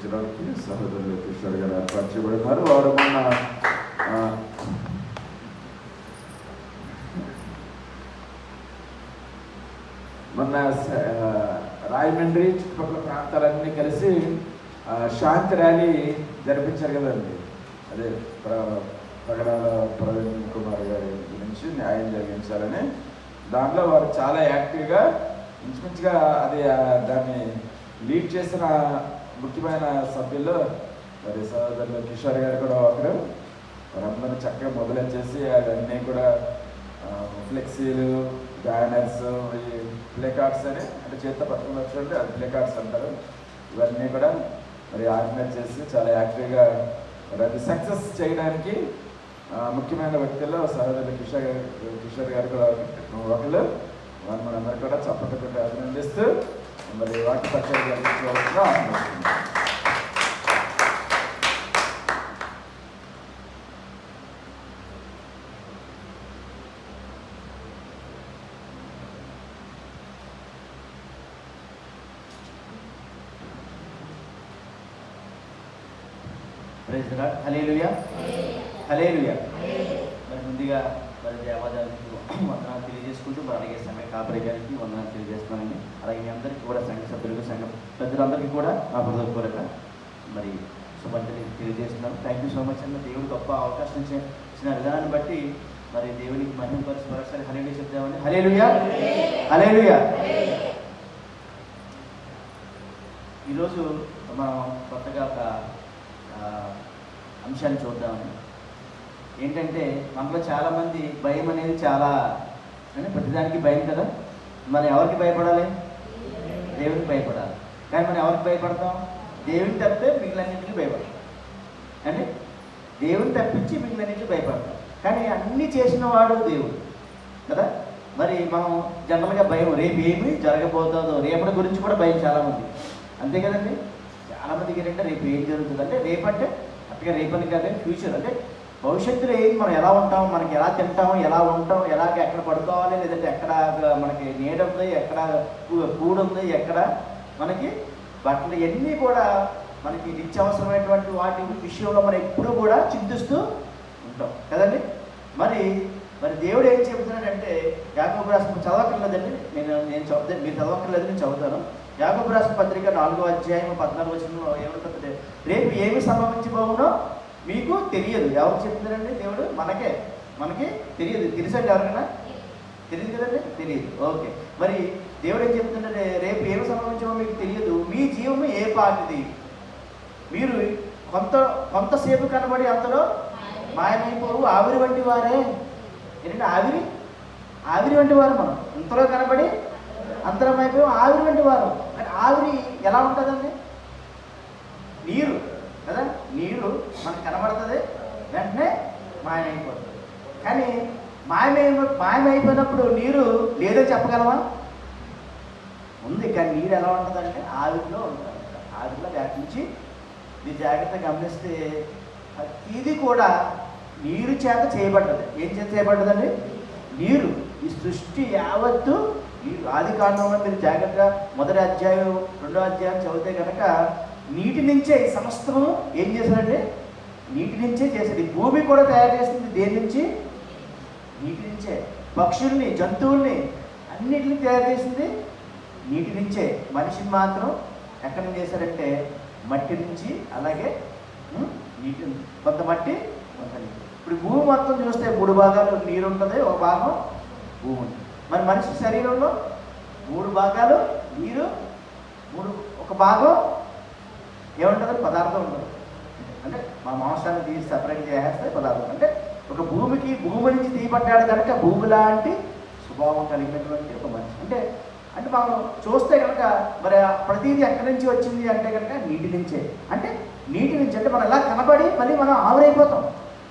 అందించడానికి సహోదరులు కిషోర్ గారు ఏర్పాటు చేయబడినారు. వారు మొన్న రాయమండ్రి చుట్టుపక్కల ప్రాంతాలన్నీ కలిసి శాంతి ర్యాలీ జరిపించారు కదండి. అదే పగడాల ప్రవీణ్ కుమార్ గారి గురించి న్యాయం జరిగించాలని దాంట్లో వారు చాలా యాక్టివ్గా ఇంచుమించుగా అది దాన్ని లీడ్ చేసిన ముఖ్యమైన సభ్యుల్లో మరి సహోదరులు కిషోర్ గారు కూడా ఒకరు. వారందరూ చక్కగా మొదలెచ్చేసి అవన్నీ కూడా ఫ్లెక్సీలు, బ్యానర్స్, ఈ ప్లే కార్డ్స్ అని అంటే చేత పట్టుకుని వచ్చి అది ప్లే కార్డ్స్ అంటారు. ఇవన్నీ కూడా మరి ఆర్గనైజ్ చేసి చాలా యాక్టివ్గా మరి అది సక్సెస్ చేయడానికి ముఖ్యమైన వ్యక్తుల్లో సహోదరులు కిషోర్ గారు కూడా ఒకరు. వారు మనందరూ కూడా చప్పట్లు అభినందిస్తూ మరి వాటి పక్షాలు జరిపించవలసిన ఆహ్వానిస్తున్నాం. Praise the lord. Hallelujah, hallelujah. మరి ముందుగా మరి దేవాదానికి వందనాలు తెలియజేసుకుంటూ మరి అలాగే సమయ కాపరి గారికి వందనాలు తెలియజేస్తున్నానండి. అలాగే మీ అందరికీ కూడా సంఘ సభ్యులకు, సంఘ పెద్దలందరికీ కూడా నా హృదయపూర్వక మరి శుభాంజలి తెలియజేస్తున్నాను. థ్యాంక్ యూ సో మచ్ అన్న. దేవుడు గొప్ప అవకాశం ఇచ్చిన విధానాన్ని బట్టి మరి దేవునికి మహిమ పరిచి మరొకసారి హల్లెలూయా చెప్తామండి. హల్లెలూయా, హల్లెలూయా. ఈరోజు మనం కొత్తగా ఒక అంశాన్ని చూద్దామని. ఏంటంటే మనలో చాలామంది భయం అనేది చాలా అంటే ప్రతిదానికి భయం కదా. మనం ఎవరికి భయపడాలి? దేవునికి భయపడాలి. కానీ మనం ఎవరికి భయపడతాం? దేవుని తప్పితే మిగిలినన్నింటికి భయపడతాం అంటే దేవుని తప్పించి మిగిలినన్నింటికి భయపడతాం. కానీ అన్నీ చేసిన వాడు దేవుడు కదా. మరి మనం జనరల్గా భయం రేపు ఏమి జరగబోతుందో, రేపటి గురించి కూడా భయం చాలామంది, అంతే కదండి. చాలామందికి ఏంటంటే రేపు ఏం జరుగుతుంది అంటే రేపంటే అట్టుగా రేపని కాదు, ఫ్యూచర్ అంటే భవిష్యత్తులో ఏం మనం ఎలా ఉంటాం, మనకి ఎలా తింటాం, ఎలా ఉంటాం, ఎలాగ ఎక్కడ పడుకోవాలి, లేదంటే ఎక్కడ మనకి నీడ ఉంది, ఎక్కడ కూడు ఉంది, ఎక్కడ మనకి బట్టలు, ఇవన్నీ కూడా మనకి నిత్యావసరమైనటువంటి వాటి విషయంలో మనం ఎప్పుడూ కూడా చింతిస్తూ ఉంటాం కదండి. మరి దేవుడు ఏం చెబుతున్నాడంటే యాకోబు రాసిన చదవక్కర్లేదండి, నేను చదువుతాను, మీరు చదవక్కర్లేదు, నేను చదువుతాను. యాకోబు రాసిన పత్రిక 4వ అధ్యాయం 14వ వచనంలో ఏమంటుందంటే రేపు ఏమి సంభవించబోవునో మీకు తెలియదు. ఎవరు చెప్తున్నారండి? దేవుడు మనకి తెలియదు. తెలుసండి ఎవరికైనా? తెలియదు కదండి, తెలియదు. ఓకే, మరి దేవుడు ఏం చెప్తుందంటే రేపు ఏమి సంభవించమో మీకు తెలియదు, మీ జీవము ఏ పాటిది, మీరు కొంతసేపు కనబడి అంతలో మాయమైపోవు, ఆవిరి వంటి వారే. ఏంటంటే ఆవిరి వంటి వారు. మనం ఇంతలో కనబడి అంతరమైపోయి ఆవిరి వంటి వారు. అంటే ఆవిరి ఎలా ఉంటుందండి? నీరు కదా. నీరు మనకు కనబడుతుంది, వెంటనే మాయమైపోతుంది. కానీ మాయమైపోయినప్పుడు నీరు లేదో చెప్పగలమా? ఉంది, కానీ నీరు ఎలా ఉంటుందంటే ఆవిరిలో ఉంటుంది. ఆవిరిలో వ్యాపించి ఇది జాగ్రత్తగా గమనిస్తే ఇది కూడా నీరు చేత చేయబడ్డది. ఏం చేత చేయబడ్డదండి? నీరు. ఈ సృష్టి యావత్తు నీరు. ఆది కాండంలో మీరు జాగ్రత్తగా 1వ అధ్యాయం 2వ అధ్యాయం చదివితే కనుక నీటి నుంచే ఈ సమస్తము ఏం చేశారంటే నీటి నుంచే చేశాడు. ఈ భూమి కూడా తయారు చేసింది దేని నుంచి? నీటి నుంచే. పక్షుల్ని, జంతువుల్ని అన్నిటిని తయారు చేసింది నీటి నుంచే. మనిషిని మాత్రం ఎక్కడి నుంచి చేశారంటే మట్టి నుంచి. అలాగే నీటి, కొంత మట్టి, కొంత నీటి. ఇప్పుడు భూమి మొత్తం చూస్తే 3 భాగాలు నీరు ఉంటుంది, ఒక భాగం భూమి ఉంటుంది. మరి మనిషి శరీరంలో 3 భాగాలు నీరు, ఒక భాగం ఏముంటుంది? పదార్థం ఉంటుంది. అంటే మా మాంసాన్ని తీసి సపరేట్ చేసేస్తే పదార్థం. అంటే ఒక భూమి నుంచి తీయబడ్డాడు కనుక భూమి లాంటి స్వభావం కలిగినటువంటి ఒక మనిషి. అంటే మనం చూస్తే కనుక మరి ప్రతిదీ ఎక్కడి నుంచి వచ్చింది అంటే కనుక నీటి నుంచే. అంటే నీటి నుంచి అంటే మనం ఎలా కనబడి మళ్ళీ మనం ఆవిరైపోతాం.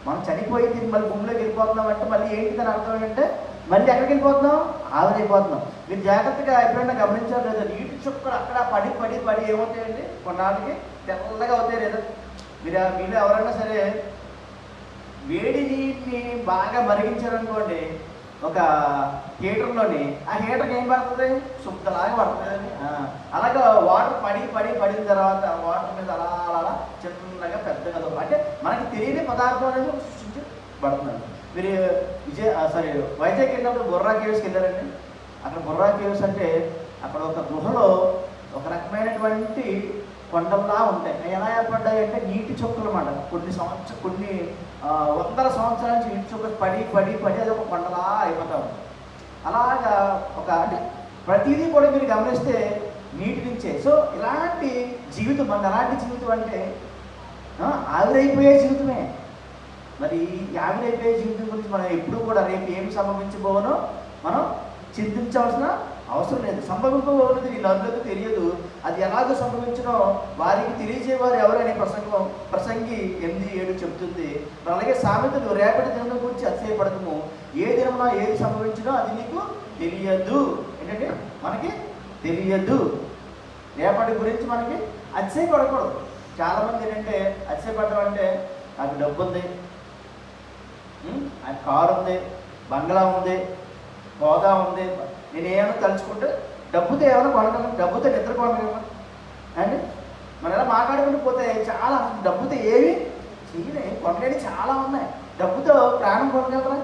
మనం చనిపోయి తిరిగి మళ్ళీ భూమిలోకి వెళ్ళిపోతున్నాం అంటే మళ్ళీ ఏంటి దాని అర్థం ఏంటంటే మళ్ళీ ఎక్కడికి వెళ్ళిపోతున్నాం? ఆవిరైపోతున్నాం. మీరు జాగ్రత్తగా ఎప్పుడైనా గమనించారు లేదా? నీటి చుక్కలు అక్కడ పడి ఏమవుతాయండి? కొన్నాళ్ళకి తెల్లగా అవుతాయి. లేదా మీరు ఎవరైనా సరే వేడి నీటిని బాగా మరిగించారనుకోండి ఒక హీటర్లోని, ఆ హీటర్కి ఏం పడుతుంది? శుద్ధలాగా పడుతుంది. అలాగా వాటర్ పడిన తర్వాత వాటర్ మీద అలా చిన్నగా పెద్దగా అంటే మనకి తెలియని పదార్థం అనేది సృష్టించబడుతున్నాడు. మీరు వైజాగ్ వెళ్ళినప్పుడు బొర్రా కేవ్స్కి వెళ్ళారండి. అక్కడ బొర్రా కేవ్స్ అంటే అక్కడ ఒక గుహలో ఒక రకమైనటువంటి కొండల్లా ఉంటాయి. ఎలా ఏర్పడ్డాయి అంటే నీటి చుక్కలు అన్నమాట. కొన్ని వందల సంవత్సరాల నుంచి నీటి చుక్కలు పడి పడి పడి అది ఒక కొండలా అయిపోతా ఉంటుంది. అలాగా ఒక అంటే ప్రతిదీ కూడా మీరు గమనిస్తే నీటి నుంచే. సో ఇలాంటి జీవితం మన ఎలాంటి జీవితం అంటే ఆవిరైపోయే జీవితమే. మరి ఈ ఆవిరైపోయే జీవితం గురించి మనం ఎప్పుడూ కూడా రేపు ఏమి సంభవించబోనో మనం చింతించాల్సిన అవసరం లేదు. సంభవింపబోనది వీళ్ళందరికీ తెలియదు. అది ఎలాగో సంభవించినో వారికి తెలియజేవారు ఎవరని ప్రసంగి 8:7 చెబుతుంది. అలాగే సామెతలు రేపటి దినం గురించి అతిశయపడము, ఏ దినమున ఏది సంభవించినో అది నీకు తెలియదు. ఏంటంటే మనకి తెలియదు. రేపటి గురించి మనకి అతిశయపడకూడదు. చాలామంది ఏంటంటే అతిశయపడడం అంటే నాకు డబ్బు ఉంది, నాకు కారు ఉంది, బంగ్లా ఉంది, హోదా ఉంది, నేను ఏమైనా తలుచుకుంటే డబ్బుతో ఏమైనా కొనగలను, డబ్బుతో నిద్ర కొనగలను అండి. మనం ఎలా మాట్లాడుకుంటూ పోతే చాలా డబ్బుతో ఏవి చేయలేం, కొనలేని చాలా ఉన్నాయి. డబ్బుతో ప్రాణం కొనగలరా?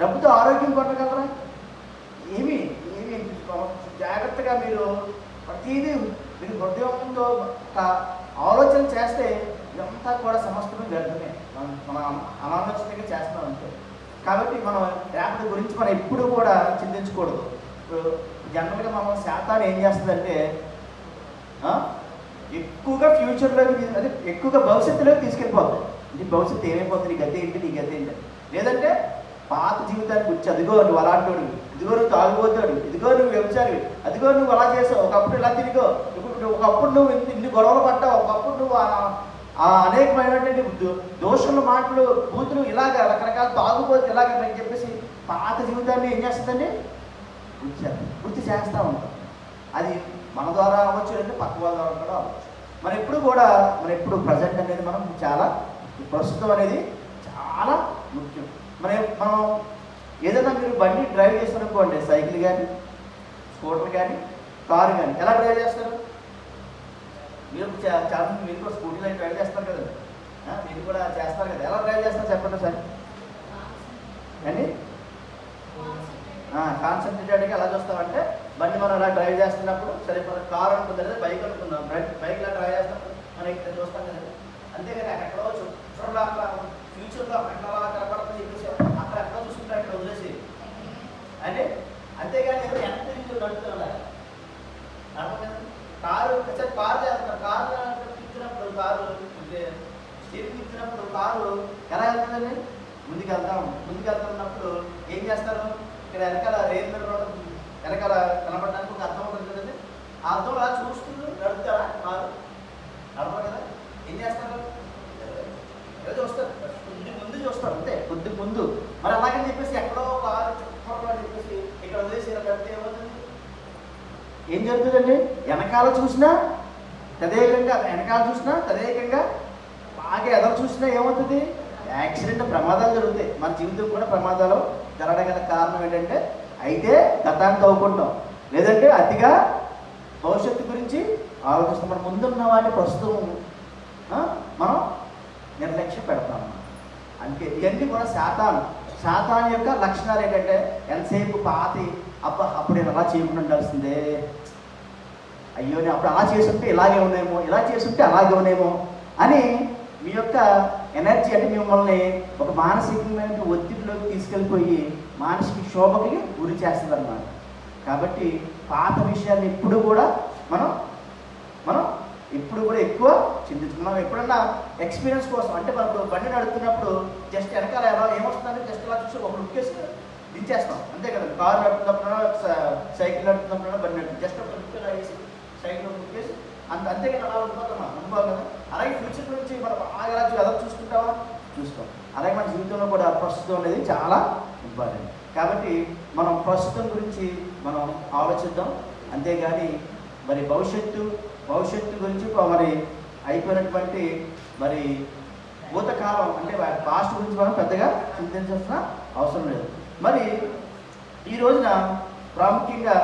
డబ్బుతో ఆరోగ్యం కొనగలరా? ఏమి ఏమి జాగ్రత్తగా మీరు ప్రతిదీ మీరు హృదయంతో ఆలోచన చేస్తే ఇదంతా కూడా సమస్తమే వ్యర్థమే. మనం అనాలోచనగా చేస్తున్నాం అంతే. కాబట్టి మనం రేపటి గురించి మనం ఎప్పుడు కూడా చింతించకూడదు. జనరల్గా మనం శాతాన్ని ఏం చేస్తుందంటే ఎక్కువగా ఫ్యూచర్లోకి అదే ఎక్కువగా భవిష్యత్తులోకి తీసుకెళ్ళిపోతుంది. నీ భవిష్యత్తు ఏమైపోతుంది, నీ గతి ఏంటి, నీ గతి ఏంటి, లేదంటే పాత జీవితానికి వచ్చి అదిగో నువ్వు అలాంటోడు, ఇదిగో నువ్వు తాగుపోతాడు, ఇదిగో నువ్వు వ్యభిచారి, అదిగో నువ్వు అలా చేసావు, ఒకప్పుడు ఇలా తిరిగో, ఒకప్పుడు నువ్వు ఇన్ని గొడవలు పడ్డావు, ఒకప్పుడు నువ్వు అనేకమైనటువంటి దోషుల మాటలు బూతులు ఇలాగ రకరకాల తాగుపోతే ఇలాగ అని చెప్పేసి పాత జీవితాన్ని ఏం చేస్తుందండి గుర్తు చేస్తూ ఉంటాం. అది మన ద్వారా అవ్వచ్చు, అంటే పక్క వాళ్ళ ద్వారా కూడా అవ్వచ్చు. మనం ఎప్పుడు ప్రజెంట్ అనేది మనం చాలా ప్రస్తుతం అనేది చాలా ముఖ్యం. మనం ఏదైనా మీరు బండి డ్రైవ్ చేస్తారనుకోండి, సైకిల్ కానీ స్కూటర్ కానీ కారు కానీ ఎలా డ్రైవ్ చేస్తారు? మీరు చాలా మీరు కూడా స్కూటీలో డ్రైవ్ చేస్తారు కదండి, మీరు కూడా చేస్తారు కదా. ఎలా డ్రైవ్ చేస్తారు చెప్పండి సార్ అండి? కాన్సన్ట్రేటెడ్గా ఎలా చూస్తామంటే బండి మనం అలా డ్రైవ్ చేస్తున్నప్పుడు, సరే మన కారు అనుకుంది లేదా బైక్ అనుకుందాం, బైక్లో డ్రైవ్ చేస్తున్నప్పుడు మనం ఇక్కడ చూస్తాం కదండి. అంతేగాని అక్కడో చుట్టూ ఫ్యూచర్లో అక్కడ కనపడుతుంది చెప్పేసి అక్కడ ఎక్కడో చూసుకుంటే అక్కడ వదిలేసి అంటే అంతేగాని ఎవరు ఎంత తిరిగి నడుపుతున్నారు కారు చేస్తున్నారు. కారు తిప్పినప్పుడు స్టీరింగ్ తిప్పినప్పుడు కారు ఎలా వెళ్తుందండి? ముందుకు వెళ్తున్నప్పుడు ఏం చేస్తారు? ఇక్కడ వెనకాల రేల్ మీద వెనకాల కనపడడానికి ఒక అర్థం ఉంటుంది కదండి. ఆ అర్థం అలా చూస్తూ నడుపుతారా కారు? నడపరు కదా. ఏం చేస్తారు? ఏదో చూస్తారు, ముందు చూస్తారు అంతే, కొద్ది ముందు. మరి అలాగని చెప్పేసి ఎక్కడో కారు చుట్టూ అని చెప్పేసి ఇక్కడ వదిలేసి ఇలా కడితే ఏమవుతుంది? ఏం జరుగుతుందండి? వెనకాల చూసినా తదేకంగా బాగా ఎదరు చూసినా ఏమవుతుంది? యాక్సిడెంట్, ప్రమాదాలు జరుగుతాయి. మన జీవితం కూడా ప్రమాదాలు జరగడం గల కారణం ఏంటంటే అయితే గతాన్ని తవ్వుకుంటాం, లేదంటే అతిగా భవిష్యత్తు గురించి ఆలోచిస్తాం. మనం ముందున్న వాటిని ప్రస్తుతం మనం నిర్లక్ష్యం పెడతాం. అందుకే ఇవన్నీ కూడా శాతాన్ యొక్క లక్షణాలు ఏంటంటే ఎంతసేపు పాతి అప్పుడు నేను అలా చేయకుండా ఉండాల్సిందే, అయ్యో నేను అప్పుడు అలా చేసుంటే ఇలాగే ఉన్నాయేమో, ఇలా చేసుంటే అలాగే ఉన్నాయేమో అని మీ యొక్క ఎనర్జీ అంటే మిమ్మల్ని ఒక మానసికమైన ఒత్తిడిలోకి తీసుకెళ్ళిపోయి మానసిక క్షోభకి గురి చేస్తుంది అన్నమాట. కాబట్టి పాత విషయాన్ని ఎప్పుడు కూడా మనం ఎక్కువ చింతించుకున్నాం. ఎప్పుడన్నా ఎక్స్పీరియన్స్ కోసం అంటే మనకు బండి నడుపుతున్నప్పుడు జస్ట్ వెనకాల ఎలా ఏమొస్తుందంటే జస్ట్ ఇలా చూసి ఒక లుక్ వేసి దించేస్తాం అంతే కదా. కారు నడుపుతున్నప్పుడు, సైకిల్ నడుపుతున్నప్పుడు, బండి నడుపు జస్ట్ ఒక లుక్ ఇలా వేసి సైకిల్ లుక్ వేసి అంతేగాని అలా ఉండిపోతాం అనుభవం కదా. అలాగే ఫ్యూచర్ గురించి మనం బాగా ఎలా చూసుకుంటామా చూసుకోం. అలాగే మన జీవితంలో కూడా ప్రస్తుతం అనేది చాలా ఇంపార్టెంట్. కాబట్టి మనం ప్రస్తుతం గురించి మనం ఆలోచిద్దాం, అంతేగాని మరి భవిష్యత్తు గురించి మరి అయిపోయినటువంటి మరి భూతకాలం అంటే పాస్ట్ గురించి మనం పెద్దగా చింతించాల్సిన అవసరం లేదు. మరి ఈ రోజున ప్రాముఖ్యంగా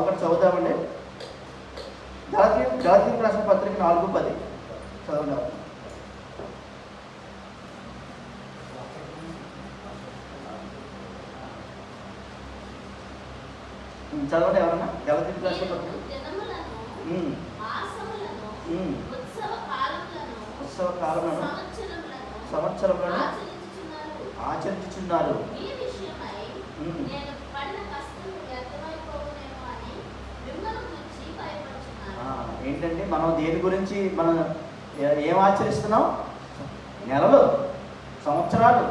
ఒకటి చదువుతామండి. గలతీయులకు రాసిన పత్రిక 4:10 చదవండి. చదవండి ఎవరన్నా గలతీ క్లాస్లో దినములను, మాసములను, ఉమ్. ఉత్సవ కాలములను, ఉత్సవ కాలములను, సంవత్సరములను ఆచరించుచున్నారు. ఈ విషయమై ఉమ్. నేను పడిన కష్టం వ్యర్థమైపోవునేమో అని మిమ్మల్ని గురించి భయపడుచున్నాను. ఏంటంటే మనం దేని గురించి మనం ఏం ఆచరిస్తున్నాం? నెలలు, సంవత్సరాలు.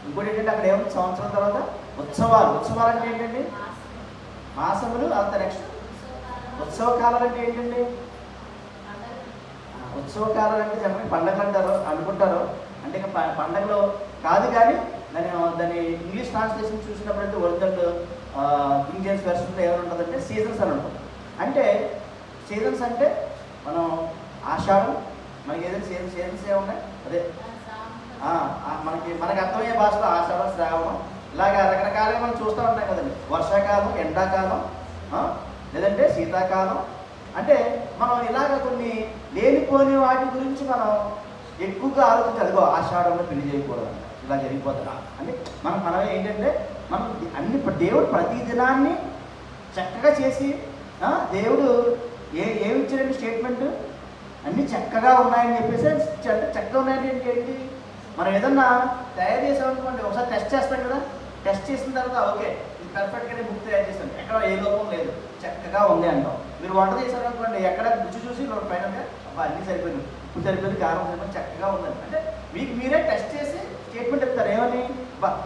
ఇంకోటి ఏంటంటే అక్కడ ఏముంది సంవత్సరం తర్వాత ఉత్సవాలు. ఉత్సవాలు అంటే ఏంటండి? మాసములు. అంత నెక్స్ట్ ఉత్సవ కాలాలు అంటే ఏంటండి? ఉత్సవ కాలాలు అంటే జనరల్ పండగలు అంటారు అనుకుంటారు. అంటే ఇంకా పండగలో కాదు, కానీ దాని ఇంగ్లీష్ ట్రాన్స్లేషన్ చూసినప్పుడైతే ఒరిజినల్ కింగ్ జేమ్స్ వెర్షన్లో ఏమంటుందంటే సీజన్స్ అని ఉంటుంది. అంటే సీజన్స్ అంటే మనం ఆషాఢం, మనకి ఏదైనా సీజన్స్ ఏమున్నాయి? అదే మనకి అర్థమయ్యే భాషలో ఆషాఢం, శ్రావణం, ఇలాగ రకరకాలుగా మనం చూస్తూ ఉంటాం కదండి. వర్షాకాలం, ఎండాకాలం, లేదంటే శీతాకాలం. అంటే మనం ఇలాగ కొన్ని లేనిపోని వాటి గురించి మనం ఎక్కువగా ఆలోచించాలి. అదిగో ఆషాఢంలో పెళ్లి చేయకూడదు, ఇలా జరిగిపోతుందా అంటే మనం ఏంటంటే మనం అన్ని దేవుడు ప్రతి దినాన్ని చక్కగా చేసి దేవుడు ఏమి ఇచ్చారండి స్టేట్మెంట్? అన్నీ చక్కగా ఉన్నాయని చెప్పేసి. చక్కగా ఉన్నాయంటే ఏంటి? మనం ఏదన్నా తయారు చేసామనుకోండి, ఒకసారి టెస్ట్ చేస్తాం కదా. టెస్ట్ చేసిన తర్వాత ఓకే ఇది పర్ఫెక్ట్గానే బుక్ తయారు చేస్తాం, ఎక్కడ ఏ లోపం లేదు, చక్కగా ఉంది అంటాం. మీరు వంట చేశారనుకోండి, ఎక్కడ రుచి చూసి పైన అన్నీ సరిపోయింది, ఉప్పు సరిపోయింది, కారం సరిపోయింది, చక్కగా ఉందండి అంటే మీకు మీరే టెస్ట్ చేసి స్టేట్మెంట్ చెప్తారు ఏమని?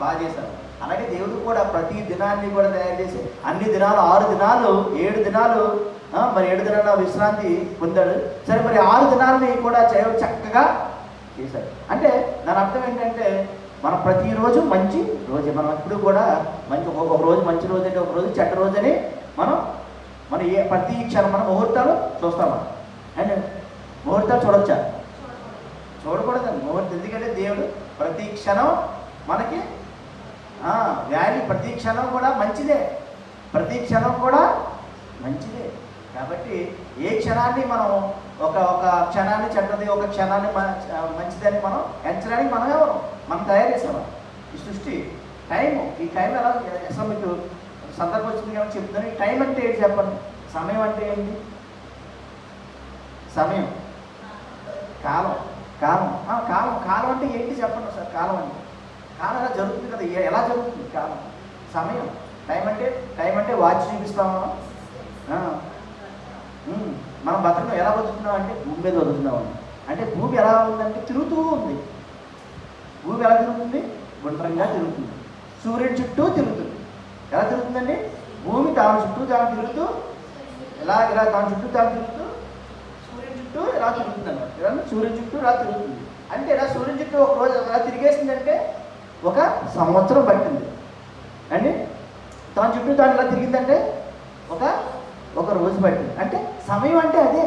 బాగా చేశారు. అలాగే దేవుడు కూడా ప్రతి దినాన్ని కూడా తయారు చేసి అన్ని దినాలు 6 దినాలు 7 దినాలు మరి 7 దినాల విశ్రాంతి పొందాడు. సరే, మరి 6 దినాలని కూడా చక్కగా చేశాడు. అంటే దాని అర్థం ఏంటంటే మనం ప్రతిరోజు మంచి రోజే. మనం ఎప్పుడు కూడా ఒక రోజు మంచి రోజు అంటే ఒక రోజు చెడ్డ రోజు అని మనం ప్రతి క్షణం మనం ముహూర్తాలు చూస్తామా? అండ్ ముహూర్తాలు చూడొచ్చా? చూడకూడదండి ముహూర్తం. ఎందుకంటే దేవుడు ప్రతి క్షణం మనకి వాల్యూ, ప్రతి క్షణం కూడా మంచిదే, ప్రతి క్షణం కూడా మంచిదే. కాబట్టి ఏ క్షణాన్ని మనం ఒక క్షణాన్ని చెడ్డది, ఒక క్షణాన్ని మంచిదని మనం ఎంచడానికి మనం తయారు చేసామా? ఈ సృష్టి టైము, ఈ టైం ఎలా అసలు మీకు సందర్భం వచ్చింది కాబట్టి చెప్తాను. ఈ టైం అంటే ఏంటి చెప్పండి? సమయం అంటే ఏంటి? సమయం, కాలం. కాలం అంటే ఏంటి చెప్పండి సార్? కాలం ఎలా జరుగుతుంది కదా, ఎలా జరుగుతుంది కాలం? సమయం. టైం అంటే వాచ్ చూపిస్తామా? మనం బతకం ఎలా బతుకుతున్నాం అంటే భూమి మీద బతుకుతున్నామండి. అంటే భూమి ఎలా ఉందంటే తిరుగుతూ ఉంది. భూమి ఎలా తిరుగుతుంది? గుండ్రంగా తిరుగుతుంది. సూర్యుడి చుట్టూ తిరుగుతుంది. ఎలా తిరుగుతుందండి? భూమి దాని చుట్టూ తిరుగుతూ ఇలా దాని చుట్టూ తిరుగుతూ సూర్యుడి చుట్టూ ఎలా తిరుగుతుంది అన్నమాట. ఇలా సూర్యుడి చుట్టూ ఇలా తిరుగుతుంది. అంటే ఇలా సూర్యుడి చుట్టూ ఒక రోజు ఎలా తిరిగేసిందంటే 1 సంవత్సరం పట్టింది అండి. దాని చుట్టూ ఇలా తిరిగిందంటే ఒక రోజు పట్టింది. అంటే సమయం అంటే అదే.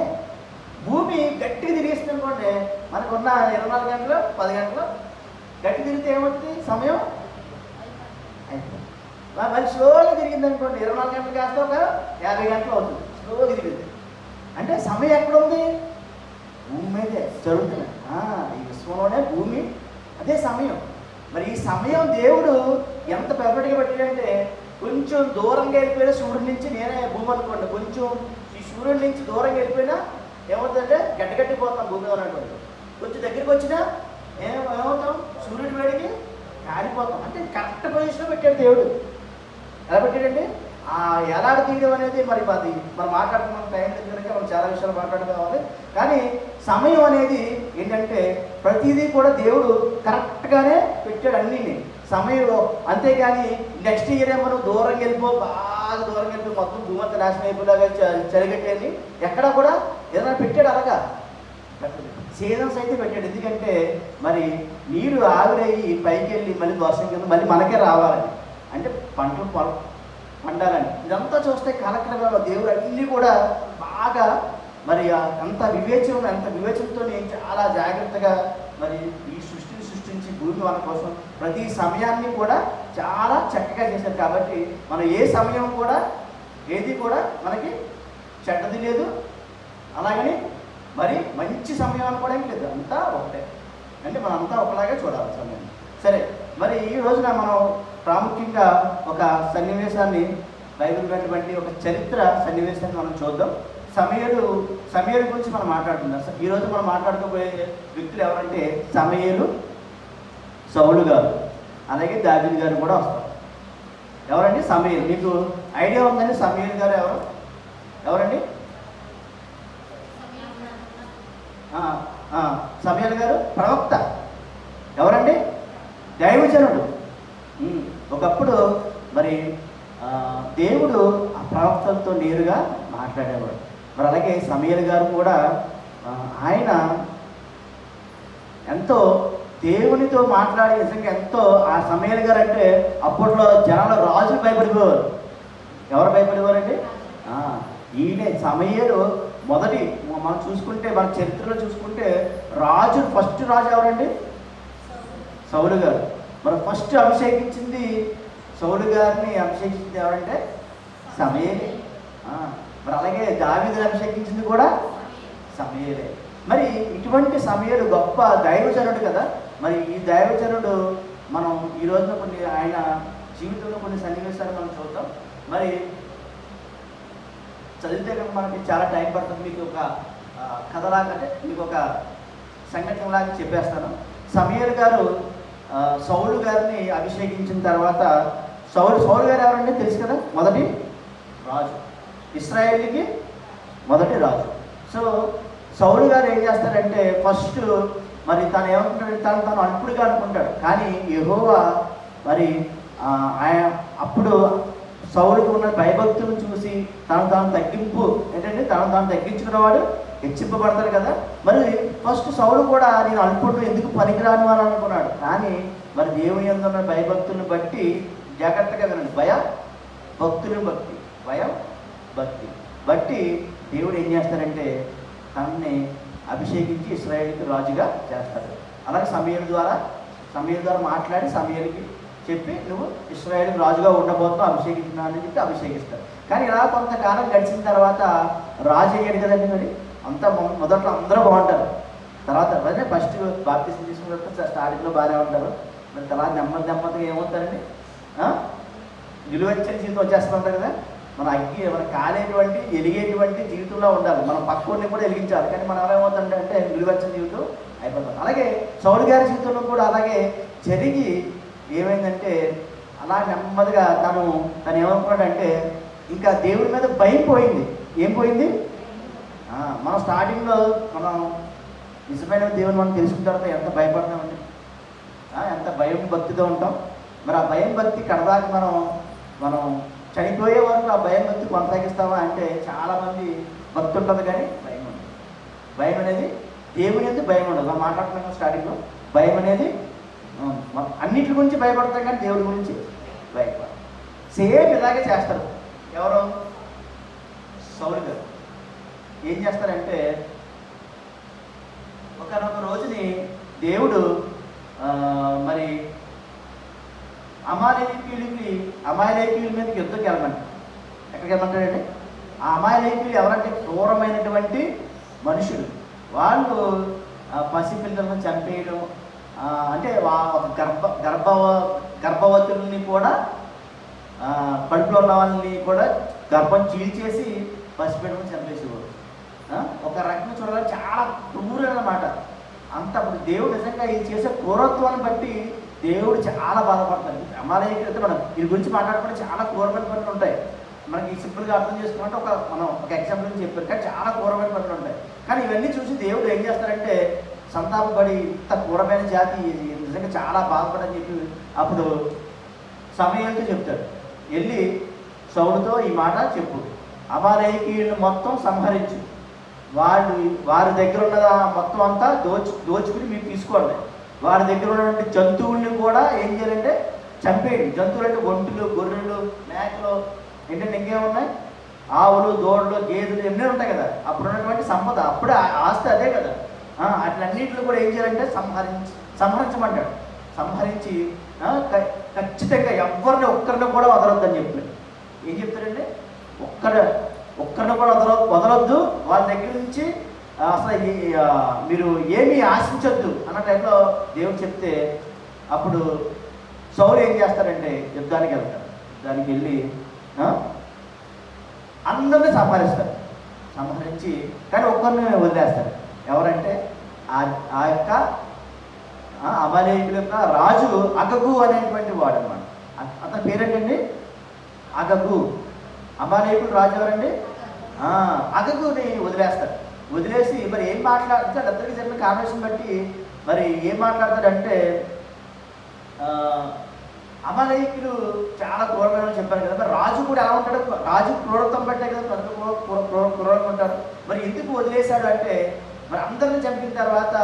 భూమి గట్టిగా తిరిగేస్తుంది అనుకోండి, మనకున్న 24 గంటలు 10 గంటలు గట్టి తిరిగితే ఏమవుతుంది? సమయం అయిపోతుంది. మరి స్లోగా తిరిగింది అనుకోండి, 24 గంటలు కాస్త ఒక 50 గంటలు అవుతుంది. స్లోగా తిరిగింది అంటే సమయం ఎక్కడ ఉంది? భూమి మీదే జరుగుతుంది. ఈ విశ్వంలోనే భూమి, అదే సమయం. మరి ఈ సమయం దేవుడు ఎంత పర్ఫెక్ట్గా పెట్టాడంటే కొంచెం దూరంగా వెళ్ళిపోయినా సూర్యుడి నుంచి, నేనే భూమి అనుకోండి, కొంచెం ఈ సూర్యుడి నుంచి దూరంగా వెళ్ళిపోయినా ఏమవుతుందంటే గట్టిపోతాం భూమి ఉన్నటువంటి. కొంచెం దగ్గరికి వచ్చినా ఏమవుతాం? సూర్యుడి వేడికి కాలిపోతాం. అంటే కరెక్ట్ పొజిషన్లో పెట్టాడు దేవుడు. ఎలా పెట్టాడండి? ఎలాగ తీయడం అనేది మరి అది మనం మాట్లాడుకున్న టైం దగ్గర మనం చాలా విషయాలు మాట్లాడుకోవాలి. కానీ సమయం అనేది ఏంటంటే ప్రతిదీ కూడా దేవుడు కరెక్ట్గానే పెట్టాడు అన్నీ సమయంలో. అంతేగాని నెక్స్ట్ ఇయర్ ఏమో బాగా దూరంగా వెళ్ళిపోయి మొత్తం భూమంతా నాశనం అయిపోయేలాగా చలిగట్టేది ఎక్కడ కూడా ఏదైనా పెట్టాడు అలాగా. సీజన్స్ అయితే పెట్టాడు. ఎందుకంటే మరి నీరు ఆవిరయ్యి పైకి వెళ్ళి మళ్ళీ వర్షం కింద మళ్ళీ మనకే రావాలని, అంటే పంటలు పండాలని. ఇదంతా చూస్తే కాలక్రమంలో దేవుడు అన్నీ కూడా బాగా మరి అంత వివేచనతో చాలా జాగ్రత్తగా మరి ఈ సృష్టిని సృష్టించి భూమి మన కోసం ప్రతి సమయాన్ని కూడా చాలా చక్కగా చేశారు. కాబట్టి మనం ఏ సమయం కూడా ఏది కూడా మనకి చెడ్డది లేదు, అలాగని మరి మంచి సమయం అనుకోవడానికి లేదు. అంతా ఒకటే. అంటే మనం అంతా ఒకలాగే చూడాలి సమయం. సరే, మరి ఈ రోజున మనం ప్రాముఖ్యంగా ఒక సన్నివేశాన్ని బైబిల్ ఉన్నటువంటి ఒక చరిత్ర సన్నివేశాన్ని మనం చూద్దాం. సమయలు గురించి మనం మాట్లాడుకుందాం. ఈరోజు మనం మాట్లాడుకోబోయే వ్యక్తులు ఎవరంటే సమయలు, సౌలు గారు, అలాగే దావీదు గారు కూడా వస్తారు. ఎవరండి? సమయలు. మీకు ఐడియా ఉందండి సమయలు గారు ఎవరండి? సమయలు గారు ప్రవక్త. ఎవరండి? దైవజనుడు. ఒకప్పుడు మరి దేవుడు ఆ ప్రవక్తలతో నేరుగా మాట్లాడేవాడు. మరి అలాగే సమయలు గారు కూడా ఆయన ఎంతో దేవునితో మాట్లాడి నిజంగా ఎంతో ఆ సమయలు గారు అంటే అప్పట్లో జనాలు రాజులు భయపడిపోవారు. ఎవరు భయపడేవారండి? ఈయనే సమయలు మొదటి మనం చూసుకుంటే మన చరిత్రలో చూసుకుంటే ఫస్ట్ రాజు ఎవరండి? సౌలు గారు. మరి ఫస్ట్ అభిషేకించింది సౌలు గారిని అభిషేకించింది ఎవరంటే సమయలే. మరి అలాగే దావీదుని అభిషేకించింది కూడా సమయలే. మరి ఇటువంటి సమయలు గొప్ప దైవజనుడు కదా. మరి ఈ దైవజనుడు మనం ఈ రోజున కొన్ని ఆయన జీవితంలో కొన్ని సన్నివేశాలు మనం చూద్దాం. మరి చదివితే కనుక మనకి చాలా టైం పడుతుంది. మీకు ఒక కథలాగా అంటే మీకు ఒక సంఘటనలాగా చెప్పేస్తాను. సమయలు గారు సౌలు గారిని అభిషేకించిన తర్వాత సౌలు గారు ఎవరంటే తెలుసు కదా, మొదటి రాజు, ఇశ్రాయేలుకి మొదటి రాజు. సో సౌలు గారు ఏం చేస్తారంటే ఫస్ట్ మరి తను ఏమనుకుంటాడు, తను అల్పుడుగా అనుకుంటాడు. కానీ యెహోవా మరి ఆయన అప్పుడు సౌలుకు ఉన్న భయభక్తులను చూసి తాను తగ్గించుకున్నవాడు హెచ్చింపబడతాడు కదా. మరి ఫస్ట్ సౌలు కూడా నేను అల్పుడు ఎందుకు పనికిరాను అని అనుకున్నాడు. కానీ మరి దేవుని యందు ఉన్న భయభక్తులను బట్టి జాగ్రత్తగా వినండి. భయం భక్తి బట్టి దేవుడు ఏం చేస్తారంటే తనని అభిషేకించి ఇశ్రాయేలుకి రాజుగా చేస్తాడు. అలాగే సమయల ద్వారా మాట్లాడి సమయలకి చెప్పి నువ్వు ఇశ్రాయేలుకి రాజుగా ఉండబోతున్నావు అభిషేకించినా అని చెప్పి అభిషేకిస్తాడు. కానీ ఇలా కొంతకాలం గడిచిన తర్వాత రాజు అయ్యాడు కదండి. మరి అంతా మొదట్లో అందరూ బాగుంటారు. తర్వాత అదే ఫస్ట్ బాప్టిజం తీసుకున్నప్పుడు స్టార్టింగ్లో బాగానే ఉంటారు. మరి తర్వాత నెమ్మదిగా ఏమవుతారండి, నిలువెచ్చని జీవితం వచ్చేస్తుంటారు కదా. మన కాలేటువంటి ఎలిగేటువంటి జీవితంలో ఉండాలి. మనం పక్కని కూడా వెలిగించాలి. కానీ మనం ఏమవుతుందంటే నిలువెచ్చని జీవితం అయిపోతాం. అలాగే సౌలు గారి జీవితంలో కూడా అలాగే జరిగి ఏమైందంటే అలా నెమ్మదిగా తను ఏమనుకున్నాడంటే ఇంకా దేవుడి మీద భయం పోయింది. ఏం పోయింది? మనం స్టార్టింగ్లో మనం నిజమైన దేవుని మనం తెలుసుకున్న తర్వాత ఎంత భయపడతామండి, ఎంత భయం భక్తితో ఉంటాం. మరి ఆ భయం భక్తి కడదాకి మనం చనిపోయే వరకు ఆ భయం భక్తి కొనసాగిస్తామా అంటే చాలామంది భక్తి ఉంటుంది కానీ భయం ఉండదు. భయం అనేది దేవుని ఎందుకు భయం ఉండదు. మనం మాట్లాడుతున్నాం స్టార్టింగ్లో భయం అనేది అన్నిటి గురించి భయపడతాం కానీ దేవుడి గురించి భయపడతాం. సేమ్ ఇలాగే చేస్తారు. ఎవరు? సౌలు గారు ఏం చేస్తారంటే ఒకనొక రోజుని దేవుడు మరి అమాలేకీయుల మీదకి యుద్ధంకి వెళ్ళమంటారు. ఎక్కడికి వెళ్ళమంటాడండి? ఆ అమాలేకీయులు ఎవరంటే క్రూరమైనటువంటి మనుషులు. వాళ్ళు పసిపిల్లలను చంపేయడం, అంటే గర్భవతుల్ని కూడా కడుపులో ఉన్న వాళ్ళని కూడా గర్భం చీల్చేసి పసిపిల్లలను చంపేసేవాడు. ఒక రకంగా చూడాలి చాలా క్రూరం అన్నమాట. అంత దేవుడు నిజంగా ఇది చేసే క్రూరత్వాన్ని బట్టి దేవుడు చాలా బాధపడతాడు. అమాలేకీయులతో మనం దీని గురించి మాట్లాడుకుంటే చాలా క్రూరమైన పనులు ఉంటాయి. మనకి సింపుల్గా అర్థం చేసుకున్నట్టు మనం ఒక ఎగ్జాంపుల్ నుంచి చెప్పారు కానీ చాలా క్రూరమైన పనులు ఉంటాయి. కానీ ఇవన్నీ చూసి దేవుడు ఏం చేస్తారంటే సంతాపపడి ఇంత క్రూరమైన జాతి నిజంగా చాలా బాధపడని చెప్పి అప్పుడు సమయంతో చెప్తాడు, వెళ్ళి సౌలుతో ఈ మాట చెప్పు, అమాలేకీయులను మొత్తం సంహరించు, వారి దగ్గర ఉన్న మొత్తం అంతా దోచుకుని మీరు తీసుకోండి, వారి దగ్గర ఉన్నటువంటి జంతువుల్ని కూడా ఏం చేయాలంటే చంపేయండి. జంతువులు అంటే ఒంటులు, గొర్రెలు, మేకలు, ఏంటంటే ఇంకేమున్నాయి, ఆవులు, దూడలు, గేదెలు ఎన్నో ఉంటాయి కదా. అప్పుడు ఉన్నటువంటి సంపద, అప్పుడే ఆస్తి అదే కదా. అట్లన్నింటిలో కూడా ఏం చేయాలంటే సంహరించమంటాడు. సంహరించి ఖచ్చితంగా ఒక్కరిని కూడా వదలొద్దని చెప్పాడు. ఏం చెప్తాడంటే ఒక్కరిని కూడా వదలొద్దు, వాళ్ళ దగ్గర నుంచి అసలు మీరు ఏమీ ఆశించొద్దు అన్న టైంలో దేవుడు చెప్తే అప్పుడు సౌలు ఏం చేస్తారంటే యుద్ధానికి వెళ్తారు. యుద్ధానికి వెళ్ళి అందరినీ సంహరించి కానీ ఒక్కరిని వదిలేస్తారు. ఎవరంటే ఆ యొక్క అమాలేకుల యొక్క రాజు అగగు అనేటువంటి వాడు అనమాట. అతని పేరేంటండి? అగగు. అమాలేకుడు రాజు ఎవరండి? అగగుని వదిలేస్తారు. వదిలేసి మరి ఏం మాట్లాడతాడు? అందరికీ జరిగిన కాన్వర్సేషన్ బట్టి మరి ఏం మాట్లాడతాడంటే అమాలేకులు చాలా క్రూరమైన చెప్పారు కదా. మరి రాజు కూడా ఎలా ఉంటాడు? రాజు క్రూరత్వం బట్టే కదా ప్రజలు క్రూరంగా ఉంటారు. మరి ఎందుకు వదిలేశాడు అంటే మరి అందరిని చంపిన తర్వాత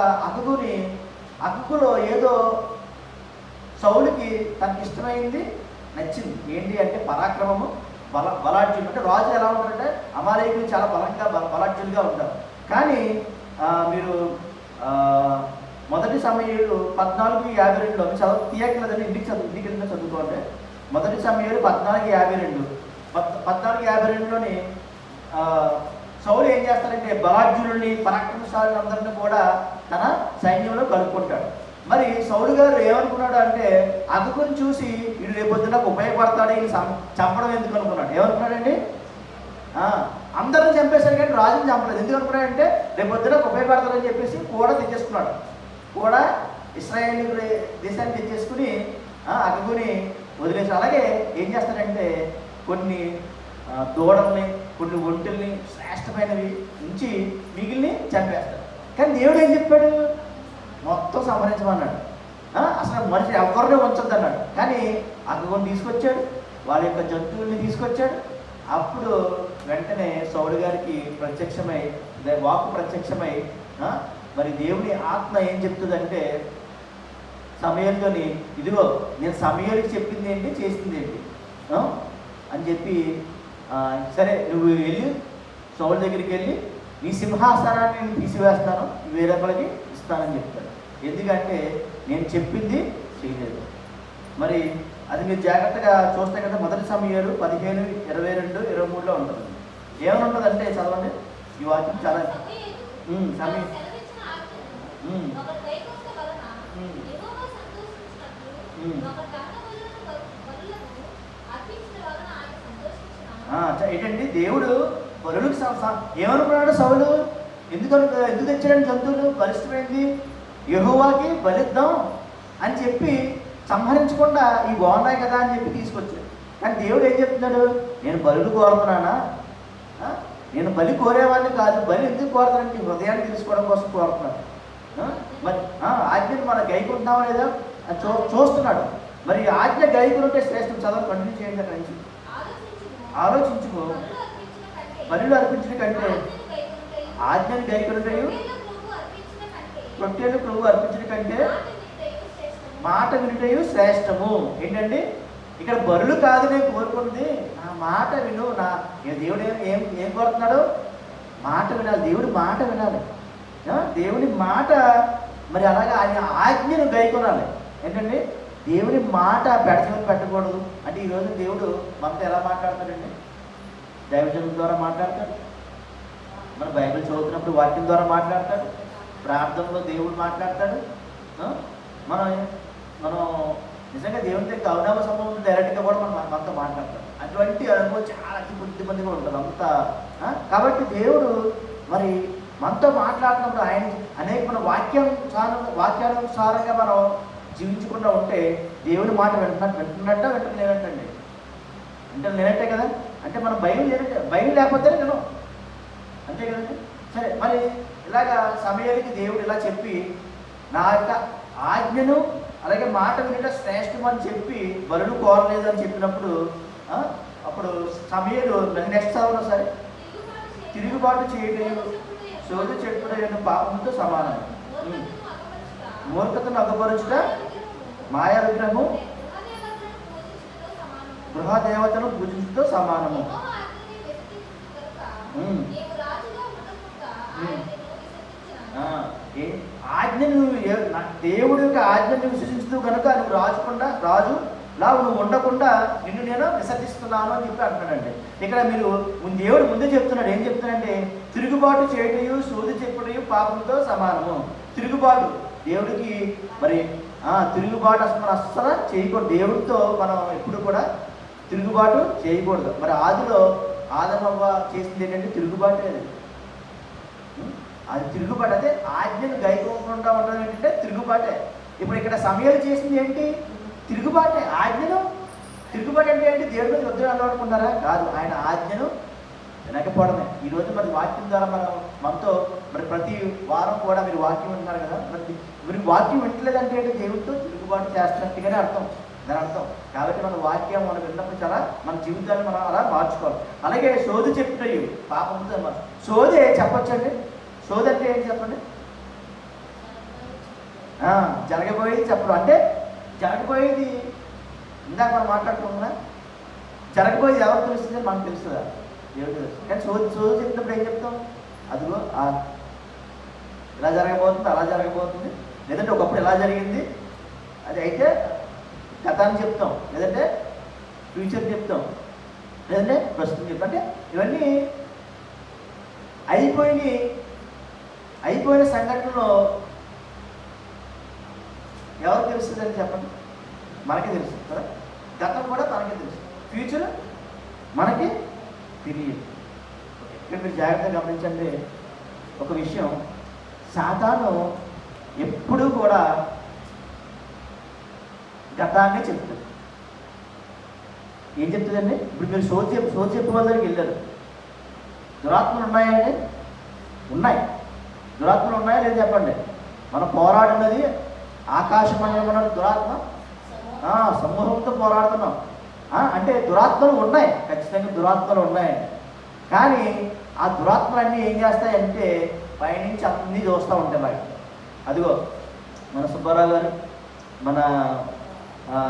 అగగులో ఏదో సౌలుకి తనకి ఇష్టమైంది నచ్చింది. ఏంటి అంటే పరాక్రమము, బలాఢ్యులు. అంటే రాజులు ఎలా ఉంటారంటే అమాలేకులు చాలా బలంగా బలాఢ్యులుగా ఉంటారు. కానీ మీరు మొదటి సమయంలో 14:52 చదువు తీయక్కలేదని ఇంటికి చదువుకోండి. మొదటి సమయంలో 14:52 14:52లోని సౌలు ఏం చేస్తారంటే బలాఢ్యులని పరాక్రమశాలులందరినీ కూడా తన సైన్యంలో కలుపుకుంటాడు. మరి సౌలు గారు ఏమనుకున్నాడు అంటే అగగుని చూసి వీడు రేపొద్దున ఉపయోగపడతాడు, వీళ్ళు చంపడం ఎందుకు అనుకున్నాడు. ఏమనుకున్నాడండి? అందరిని చంపేశాడు కానీ రాజుని చంపలేదు. ఎందుకు అనుకున్నాడంటే రేపొద్దున ఉపయోగపడతాడని చెప్పేసి కూడా తెచ్చేసుకున్నాడు. కూడా ఇశ్రాయేలు దేశాన్ని తెచ్చేసుకుని అగగుని వదిలేసి అలాగే ఏం చేస్తాడంటే కొన్ని దూడల్ని, కొన్ని ఒంటెల్ని శ్రేష్టమైనవి ఉంచి మిగిలిని చంపేస్తాడు. కానీ దేవుడు ఏం చెప్పాడు? మొత్తం సంహరించమన్నాడు. అసలు మనిషి ఎవరిని ఉంచొద్దు అన్నాడు. కానీ అగగుని తీసుకొచ్చాడు, వాళ్ళ యొక్క జంతువుల్ని తీసుకొచ్చాడు. అప్పుడు వెంటనే సౌలు గారికి ప్రత్యక్షమై వాక్కు ప్రత్యక్షమై మరి దేవుని ఆత్మ ఏం చెప్తుందంటే సమయంలోని ఇదిగో నేను సమయానికి చెప్పింది ఏంటి, చేసింది ఏంటి అని చెప్పి సరే నువ్వు వెళ్ళి సౌలు దగ్గరికి వెళ్ళి నీ సింహాసనాన్ని నేను తీసివేస్తాను, వేరొకరికి ఇస్తానని చెప్తాను. ఎందుకంటే నేను చెప్పింది చేయలేదు. మరి అది మీరు జాగ్రత్తగా చూస్తే కదా మొదటి సమయాలు 15, 22, 23లో ఉంటుంది. ఏమని ఉంటుందంటే చదవండి ఈ వాక్యం. చాలా సమయం ఏంటండి దేవుడు బలులకు ఏమనుకున్నాడు సౌలు? ఎందుకు తెచ్చాడని జంతువులు బలిష్టమైంది యెహోవాకి బలిద్దాం అని చెప్పి సంహరించకుండా ఈ బాగున్నాయి కదా అని చెప్పి తీసుకొచ్చాడు. కానీ దేవుడు ఏం చెప్తున్నాడు? నేను బలులు కోరుతున్నానా? నేను బలి కోరేవాడిని కాదు. బలి ఎందుకు కోరుతానంటే హృదయాన్ని తెలుసుకోవడం కోసం కోరుతున్నాడు. మరి ఆజ్ఞను మనం గైకుంటున్నామా లేదా అని చూస్తున్నాడు. మరి ఆజ్ఞ గైకుంటే శ్రేష్టం. చదవ కంటిన్యూ చేయండి. అక్కడి నుంచి ఆలోచించుకో. బలులు అర్పించిన కంటే ఆజ్ఞను గైకుంటాయి, రొట్టెలు ప్రభు అర్పించిన కంటే మాట వినుటయు శ్రేష్టము. ఏంటండి ఇక్కడ బలులు కాదు నేను కోరుకుంది, నా మాట విను. దేవుడు ఏం కోరుతున్నాడు? మాట వినాలి. దేవుడి మాట వినాలి. దేవుని మాట మరి అలాగే ఆయన ఆజ్ఞను గైకొనాలి. ఏంటండి దేవుని మాట పెడచమని పెట్టకూడదు. అంటే ఈరోజు దేవుడు మనతో ఎలా మాట్లాడతాడండి? దైవజనుల ద్వారా మాట్లాడతాడు, మన బైబిల్ చదువుతున్నప్పుడు వాక్యం ద్వారా మాట్లాడతాడు, ప్రార్థనలో దేవుడు మాట్లాడతాడు. మనం నిజంగా దేవుని దగ్గర అవినామ సంబంధం డైరెక్ట్గా కూడా మనతో మాట్లాడతాడు. అటువంటి అనుభవం చాలా అతి కొద్దిమందిగా ఉంటుంది అంతా. కాబట్టి దేవుడు మరి మనతో మాట్లాడినప్పుడు ఆయన అనేకమైన వాక్యానుసారంగా మనం జీవించకుండా ఉంటే దేవుని మాట వింటున్నట్ట లేనట్టండి. లేనట్టే కదా. అంటే మనం భయం లేకపోతే నేను అంతే కదండి. సరే మరి ఇలాగా సమయానికి దేవుడు ఇలా చెప్పి నా యొక్క ఆజ్ఞను అలాగే మాట వినట శ్రేష్టం అని చెప్పి బలులు కోరలేదు అని చెప్పినప్పుడు అప్పుడు సమయాలు నెక్స్ట్ చదవడం సరే తిరుగుబాటు చేయడం సోది చెట్టుడైన పాపంతో సమానం. మూర్ఖతను అగపరుచుట మాయా విగ్రహము గృహదేవతను పూజించుతో సమానము. ఆజ్ఞను దేవుడి యొక్క ఆజ్ఞను విశ్వసిస్తూ కనుక నువ్వు రాజులా నువ్వు ఉండకుండా నిన్ను నేను విసర్జిస్తున్నాను అని చెప్పి అంటున్నాడండి. ఇక్కడ మీరు దేవుడు ముందే చెప్తున్నాడు. ఏం చెప్తున్నాడంటే తిరుగుబాటు చేయటయు సోది చెప్పుటయు పాపంతో సమానము. తిరుగుబాటు దేవుడికి మరి తిరుగుబాటు అసలు చేయకూడదు. దేవుడితో మనం ఎప్పుడు కూడా తిరుగుబాటు చేయకూడదు. మరి ఆదిలో ఆదమవ్వ చేసింది ఏంటంటే తిరుగుబాటు. అది తిరుగుబాటు. అదే ఆజ్ఞను గైకోకుండా ఉండడం ఏంటంటే తిరుగుబాటే. ఇప్పుడు ఇక్కడ సమయాలు చేసింది ఏంటి? తిరుగుబాటే. ఆజ్ఞను తిరుగుబాటు అంటే ఏంటి? దేవుడి మీద యుద్ధం అలవాడుకుంటారా? కాదు, ఆయన ఆజ్ఞను వినకపోవడమే. ఈరోజు మరి వాక్యం ద్వారా మనతో మరి ప్రతి వారం కూడా మీరు వాక్యం వింటున్నారు కదా, మరి మీరు వాక్యం వింటలేదంటే ఏంటి? దేవుడితో తిరుగుబాటు చేస్తున్నట్టుగానే అర్థం, దాని అర్థం. కాబట్టి మన వాక్యం మనం విన్నప్పుడు చాలా మన జీవితాన్ని మనం అలా మార్చుకోవాలి. అలాగే సోది చెప్తున్నాయి పాపంతో సోదే చెప్పొచ్చండి. సోది అంటే ఏంటి చెప్పండి? జరగబోయేది చెప్పడం. అంటే జరగబోయేది ఇందాక మనం మాట్లాడుకుంటున్నా, జరగబోయేది ఎవరు తెలుస్తుంది? మనకు తెలుస్తుందా? దేవుడు తెలుస్తుంది. కానీ సోది చెప్పినప్పుడు ఏం చెప్తాం? అదిగో ఇలా జరగబోతుంది, అలా జరగబోతుంది, లేదంటే ఒకప్పుడు ఎలా జరిగింది అది అయితే గతాన్ని చెప్తాం, లేదంటే ఫ్యూచర్ చెప్తాం, లేదంటే ప్రస్తుతం చెప్తాం. అంటే ఇవన్నీ అయిపోయిన సంఘటనలో ఎవరు తెలుస్తుందని చెప్పండి? మనకి తెలుసు కదా. గతం కూడా మనకి తెలుసు, ఫ్యూచర్ మనకి తెలియదు. ఇక్కడ మీరు జాగ్రత్తగా గమనించండి ఒక విషయం. సాతాను ఎప్పుడూ కూడా గతాన్ని చెప్తుంది. ఏం చెప్తుందండి? ఇప్పుడు మీరు సోది చెప్పే వాళ్ళ దగ్గరికి వెళ్ళారు. దురాత్మలు ఉన్నాయండి? ఉన్నాయి. దురాత్మలు ఉన్నాయా లేదు చెప్పండి. మనం పోరాడినది ఆకాశమయమైన దురాత్మ, సమూహంతో పోరాడుతున్నాం. అంటే దురాత్మలు ఉన్నాయి, ఖచ్చితంగా దురాత్మలు ఉన్నాయి. కానీ ఆ దురాత్మలన్నీ ఏం చేస్తాయంటే పైనుంచి అన్నీ చూస్తూ ఉంటాయి. వాటి అదిగో మన సుబ్బారావు గారు, మన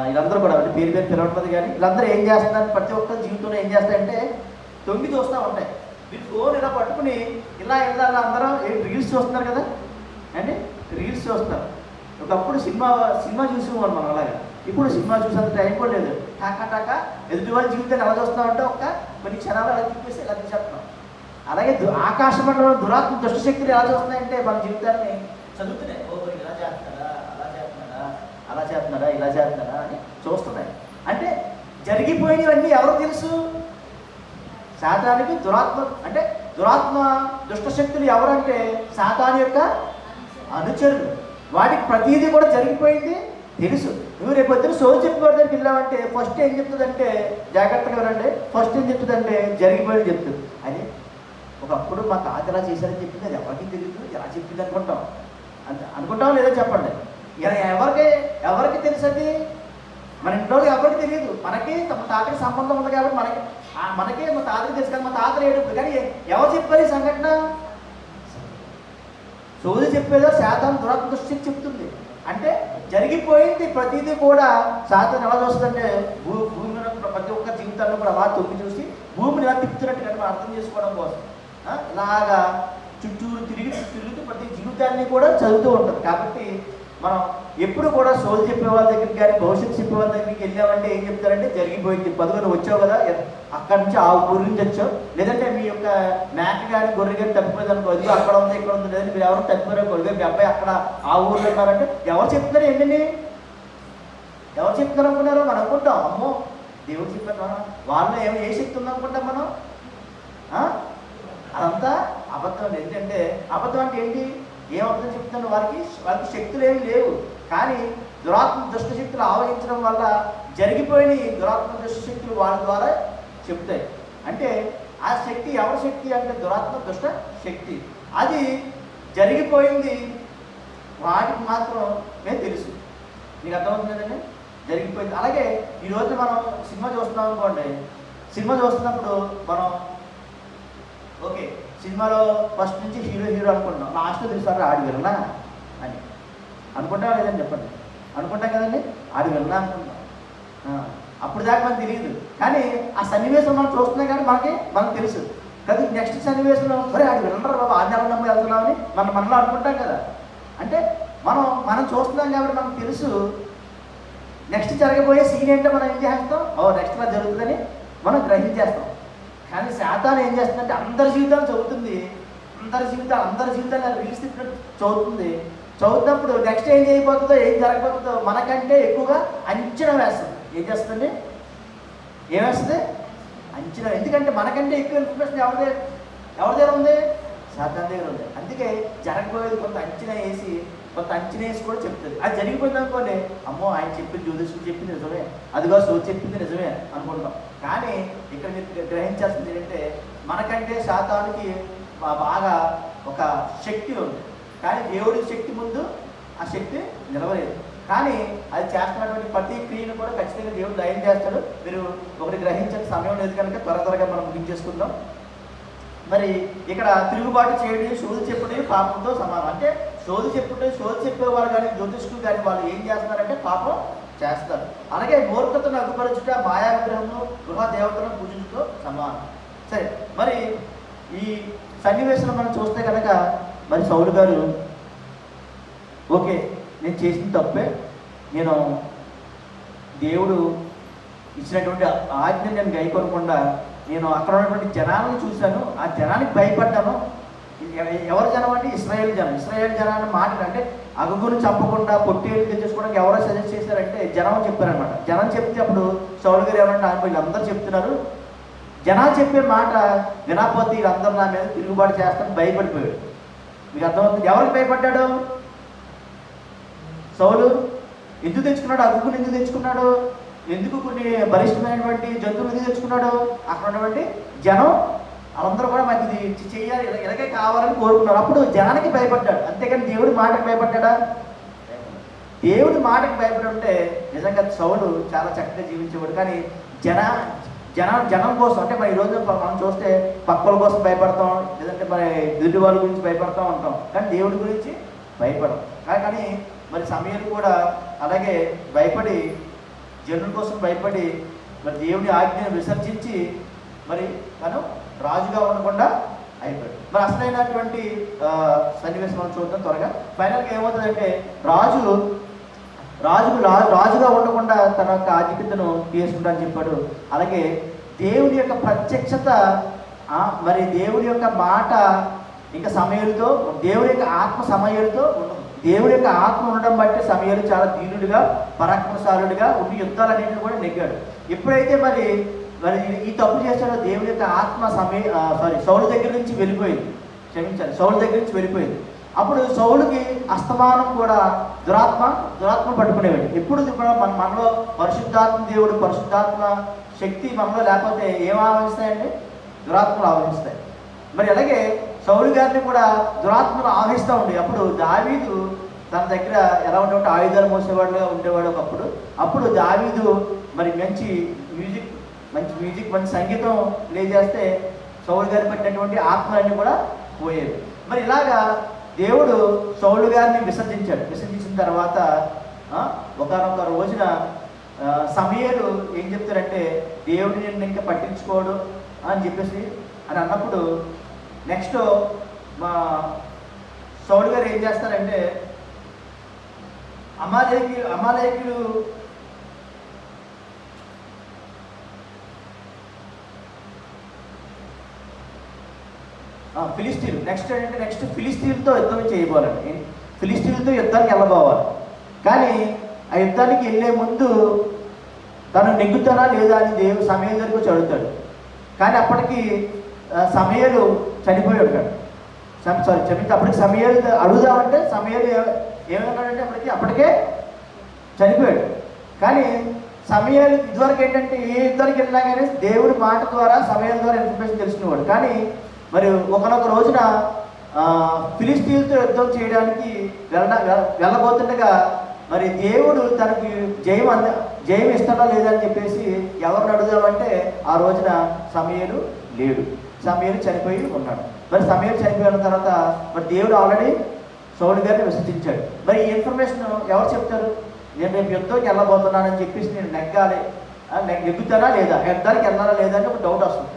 వీళ్ళందరూ కూడా అంటే పేరు పిలవట్లేదు కానీ వీళ్ళందరూ ఏం చేస్తున్నారు? ప్రతి ఒక్కరి జీవితంలో ఏం చేస్తాయంటే తొంగి చూస్తూ ఉంటాయి. మీరు ఫోన్ ఇలా పట్టుకుని ఇలా అందరూ రీల్స్ చూస్తున్నారు కదా అండి, రీల్స్ చూస్తున్నారు. ఒకప్పుడు సినిమా చూసేవాళ్ళు మనం అలాగా. ఇప్పుడు సినిమా చూసేంత టైం కూడా లేదు. టాకా ఎదుటి వాళ్ళ జీవితాన్ని ఎలా చూస్తున్నామంటే కొన్ని క్షణాలు అలా తిప్పేసి ఇలా తీసేస్తున్నాం. అలాగే ఆకాశంలో దురాత్మ దుష్టశక్తులు ఎలా చూస్తున్నాయంటే మన జీవితాన్ని చదువుతున్నాయి. ఇలా చేస్తున్నాడా, అలా చేస్తున్నాడా, ఇలా చేస్తున్నాడా అని చూస్తున్నాయి. అంటే జరిగిపోయినవన్నీ ఎవరు తెలుసు? సాతానికి దురాత్మ. అంటే దురాత్మ దుష్టశక్తులు ఎవరంటే సాతాను యొక్క అనుచరులు. వాటికి ప్రతీది కూడా జరిగిపోయింది తెలుసు. నువ్వు రేపు పొద్దున సోది చెప్పేవాడికి వెళ్ళామంటే ఫస్ట్ ఏం చెప్తుందంటే, జాగ్రత్తగా వినండి, ఫస్ట్ ఏం చెప్తుందంటే జరిగిపోయింది చెప్తుంది. అది ఒకప్పుడు మా తాత ఎలా చేశారని చెప్పింది, అది ఎవరికి తెలియదు, ఎలా చెప్పింది అనుకుంటాం లేదా చెప్పండి. ఇలా ఎవరికి తెలుసు? అది మన ఇంట్లో ఎవరికి తెలియదు. మనకి తమ తాతకి సంబంధం ఉంది కాబట్టి మనకే మా తాతకి తెలుసు కదా, మా తాత ఏడుపు. కానీ ఎవరు చెప్పారు ఈ సంఘటన? సోది చెప్పేదో శాతం దురాత్మ దృష్టి చెప్తుంది. అంటే జరిగిపోయింది ప్రతిదీ కూడా శాతం ఎలా చూస్తుందంటే భూమి మీద ప్రతి ఒక్క జీవితాల్లో కూడా అలా తొమ్మిది చూసి భూమిని ఎలా తిప్పుతున్నట్టుగా మనం అర్థం చేసుకోవడం కోసం ఇలాగా చుట్టూరు తిరుగుతూ ప్రతి జీవితాన్ని కూడా చదువుతూ ఉంటుంది. కాబట్టి మనం ఎప్పుడు కూడా సోది చెప్పే వాళ్ళ దగ్గరికి కానీ భవిష్యత్తు చెప్పే వాళ్ళ దగ్గరికి వెళ్ళామంటే ఏం చెప్తారంటే జరిగిపోయింది. పదుగా నువ్వు వచ్చావు కదా, అక్కడి నుంచి ఆ ఊరి నుంచి వచ్చావు, లేదంటే మీ యొక్క మేక కానీ గొర్రె కానీ తప్పిపోయింది అనుకో, అది అక్కడ ఉంది ఇక్కడ ఉంది, లేదంటే మీరు ఎవరు తప్పిపోయారు కొడుకు మీ అబ్బాయి అక్కడ ఆ ఊర్లో ఉన్నారంటే ఎవరు చెప్తున్నారు? ఏంటండి ఎవరు చెప్తున్నారు అనుకున్నారు? మనం అనుకుంటాం అమ్మో దేవుడు చెప్పారు, మనం వాళ్ళలో ఏ శక్తి ఉందనుకుంటాం మనం. అదంతా అబద్ధం. ఎందుకంటే అబద్ధం అంటే ఏంటి? ఏం అబద్ధం చెప్తాను? వాళ్ళకి శక్తులు ఏమి లేవు. కానీ దురాత్మ దుష్టశక్తులు ఆవహించడం వల్ల జరిగిపోయిన దురాత్మ దుష్టశక్తులు వాళ్ళ ద్వారా చెప్తాయి. అంటే ఆ శక్తి ఎవరి శక్తి అంటే దురాత్మ దుష్ట శక్తి. అది జరిగిపోయింది వాటికి మాత్రం మేము తెలుసు. మీకు అర్థమవుతుంది కదండి? జరిగిపోయింది. అలాగే ఈరోజు మనం సినిమా చూస్తున్నాం అనుకోండి, సినిమా చూస్తున్నప్పుడు మనం ఓకే సినిమాలో ఫస్ట్ నుంచి హీరో అనుకుంటున్నాం, లాస్ట్లో తెలుసు ఆడి విన్నా అని అనుకుంటాం లేదని చెప్పండి? అనుకుంటాం కదండి, ఆడి విన్నా అనుకుంటాం. అప్పుడు దాకా మనకు తెలియదు. కానీ ఆ సన్నివేశం మనం చూస్తున్నాం కానీ మనకు తెలుసు కదా. నెక్స్ట్ సన్నివేశంలో సరే ఆడి వినరు బాబు, ఆడి నెల వెళ్తున్నామని మనలో అనుకుంటాం కదా. అంటే మనం చూస్తున్నాం కాబట్టి మనకు తెలుసు నెక్స్ట్ జరగబోయే సీన్ ఏంటో మనం ఏం చేస్తాం, నెక్స్ట్ ఇలా జరుగుతుందని మనం గ్రహించేస్తాం. కానీ శాతాన్ని ఏం చేస్తుందంటే అందరి జీవితాలు చదువుతుంది, అందరి జీవితాలు రీల్స్ తిప్పినట్టు చదువుతున్నప్పుడు నెక్స్ట్ ఏం చేయబోతుందో ఏం జరగబోతుందో మనకంటే ఎక్కువగా అంచనా వేస్తుంది. ఏం చేస్తుంది? ఏమేస్తుంది? అంచనా. ఎందుకంటే మనకంటే ఎక్కువ ఇన్ఫర్మేషన్ ఎవరి దగ్గర ఉంది? సాతాన్ దగ్గర ఉంది. అందుకే జరగబోయేది కొంత అంచనా వేసి కూడా చెప్తుంది. అది జరిగిపోయింది అనుకోండి, అమ్మో ఆయన చెప్పింది జ్యోతిష్కుడు చెప్పింది నిజమే, అదిగో సోది చెప్పింది నిజమే అనుకుంటాం. కానీ ఇక్కడ మీరు గ్రహించాల్సింది ఏంటంటే మనకంటే సాతానుకి బాగా ఒక శక్తి ఉంది. కానీ దేవుడి శక్తి ముందు ఆ శక్తి నిలవలేదు. కానీ అది చేస్తున్నటువంటి ప్రతి క్రియను కూడా ఖచ్చితంగా దేవుడు దయం చేస్తాడు. మీరు ఒకటి గ్రహించే సమయం లేదు కనుక త్వరగా మనం ముగించేసుకుందాం. మరి ఇక్కడ తిరుగుబాటు చేయడం, సోది చెప్పడం పాపంతో సమానం. అంటే సోది చెప్పేవారు కానీ జ్యోతిష్కులు కానీ వాళ్ళు ఏం చేస్తున్నారంటే పాపం చేస్తారు. అలాగే మూర్ఖతను అగ్గుపరచుట, మాయా విగ్రహము, గృహ దేవతలను పూజించుతో సమానం. సరే, మరి ఈ సన్నివేశంలో మనం చూస్తే కనుక మరి సౌలు గారు ఓకే నేను చేసిన తప్పే, నేను దేవుడు ఇచ్చినటువంటి ఆజ్ఞ నేను గైకొనకుండా నేను అక్కడ ఉన్నటువంటి జనాలను చూశాను, ఆ జనానికి భయపడ్డాను. ఎవరు జనం అంటే ఇశ్రాయేల్ జనాన్ని మాటలు అంటే అగుగును చంపకుండా పొట్టేళ్ళు తెచ్చేసుకోవడానికి ఎవరో సజెస్ట్ చేశారంటే జనం చెప్పారనమాట. జనం చెప్తే అప్పుడు సౌలు గారు ఏమంటే వీళ్ళందరూ చెప్తున్నారు, జనాలు చెప్పే మాట వినకపోతే వీళ్ళందరూ నా మీద తిరుగుబాటు చేస్తాను భయపడిపోయాడు. మీకు అర్థమవుతుంది. ఎవరికి భయపడ్డాడు? సౌలు ఎందుకు తెచ్చుకున్నాడు? అగ్గుని ఎందుకు తెచ్చుకున్నాడు? ఎందుకు కొన్ని బలిష్టమైనటువంటి జంతువులు ఎందుకు తెచ్చుకున్నాడు? అక్కడ ఉన్నటువంటి జనం వాళ్ళందరూ కూడా మాకు ఇది చెయ్యాలి, ఇలాగే కావాలని కోరుకున్నారు. అప్పుడు జనానికి భయపడ్డాడు. అంతేకాని దేవుడి మాటకి భయపడ్డా? దేవుడి మాటకి భయపడి ఉంటే నిజంగా సౌలు చాలా చక్కగా జీవించేవాడు. కానీ జనం కోసం అంటే మరి ఈరోజు మనం చూస్తే పక్కల కోసం భయపడతాం, లేదంటే మరి ఎదుటి వాళ్ళ గురించి భయపడతాం ఉంటాం, కానీ దేవుడి గురించి భయపడం. కానీ మరి సమయాలు కూడా అలాగే భయపడి, జనుల కోసం భయపడి మరి దేవుడి ఆజ్ఞను విసర్జించి మరి తను రాజుగా ఉండకుండా అయిపోయాడు. మరి అసలైనటువంటి సన్నివేశం మనం చూద్దాం త్వరగా. ఫైనల్గా ఏమవుతుందంటే రాజుగా ఉండకుండా తన యొక్క ఆధిక్యతను తీసుకుంటా అని చెప్పాడు. అలాగే దేవుడి యొక్క ప్రత్యక్షత, మరి దేవుడి యొక్క మాట ఇంకా సమయాలతో, దేవుడి యొక్క ఆత్మ సమయాలతో ఉండదు. దేవుడి యొక్క ఆత్మ ఉండడం బట్టి సమయాలు చాలా దీనుడిగా, పరాక్రమశాలుడిగా ఉండి యుద్ధాలన్నింటినీ కూడా నెగ్గాడు. ఎప్పుడైతే మరి ఈ తప్పు చేశాడో దేవుడి యొక్క ఆత్మ సౌలు దగ్గర నుంచి వెళ్ళిపోయింది. సౌలు దగ్గర నుంచి వెళ్ళిపోయింది. అప్పుడు సౌలుకి అస్తమానం కూడా దురాత్మ పట్టుకునేవాడు. ఎప్పుడు మనలో పరిశుద్ధాత్మ దేవుడు, పరిశుద్ధాత్మ శక్తి మనలో లేకపోతే ఏం ఆవహిస్తాయండి? దురాత్మలు ఆవహిస్తాయి. మరి అలాగే సౌలు గారిని కూడా దురాత్మలు ఆవహిస్తూ ఉండే. అప్పుడు దావీదు తన దగ్గర ఎలా ఉండేవాడు? ఆయుధాలు మోసేవాడుగా ఉండేవాడు ఒకప్పుడు. అప్పుడు దావీదు మరి మంచి మ్యూజిక్ మంచి సంగీతం ప్లే చేస్తే సౌలు గారి పెట్టినటువంటి ఆత్మలన్నీ కూడా పోయేవి. మరి ఇలాగా దేవుడు సౌలు గారిని విసర్జించిన తర్వాత ఒకనొక రోజున సమూయేలు ఏం చెప్తారంటే దేవుడిని నిన్ను ఇంకా పట్టించుకోడు అని చెప్పేసి అని అన్నప్పుడు నెక్స్ట్ మా సౌలు గారు ఏం చేస్తారంటే అమాలేకులు ఫిలిస్తీన్లు నెక్స్ట్ ఫిలిస్తీన్లతో యుద్ధం చేయబోవాలండి. ఫిలిస్తీన్లతో యుద్ధానికి వెళ్ళబోవాలి. కానీ ఆ యుద్ధానికి వెళ్ళే ముందు తను నెగ్గుతానా లేదా అని దేవుడు సమూయేలు దగ్గరికి వచ్చి అడుగుతాడు. కానీ అప్పటికి సమూయేలు చనిపోయి ఉంటాడు. అప్పటికి సమూయేలు అడుగుదామంటే సమూయేలు ఏమన్నాడంటే అప్పటికే చనిపోయాడు. కానీ సమూయేలు ఇదివరకు ఏంటంటే ఏ యుద్ధానికి వెళ్ళినా కానీ దేవుడి మాట ద్వారా సమూయేలు ద్వారా ఇన్ఫర్మేషన్ తెలుసుకునేవాడు. కానీ మరి ఒకనొక రోజున ఫిలిస్తీన్లతో యుద్ధం చేయడానికి వెళ్ళబోతుండగా మరి దేవుడు తనకి జయం ఇస్తాడా లేదని చెప్పేసి ఎవరిని అడుగుదామంటే ఆ రోజున సమూయేలు లేడు. సమూయేలు చనిపోయి ఉన్నాడు. మరి సమూయేలు చనిపోయిన తర్వాత మరి దేవుడు ఆల్రెడీ సౌలు గారిని విసర్జించాడు. మరి ఈ ఇన్ఫర్మేషన్ ఎవరు చెప్తారు? నేను రేపు యుద్ధంకి వెళ్ళబోతున్నానని చెప్పేసి నేను నెగ్గుతానా లేదా, యుద్ధానికి వెళ్ళాలా లేదా అని ఒక డౌట్ వస్తుంది.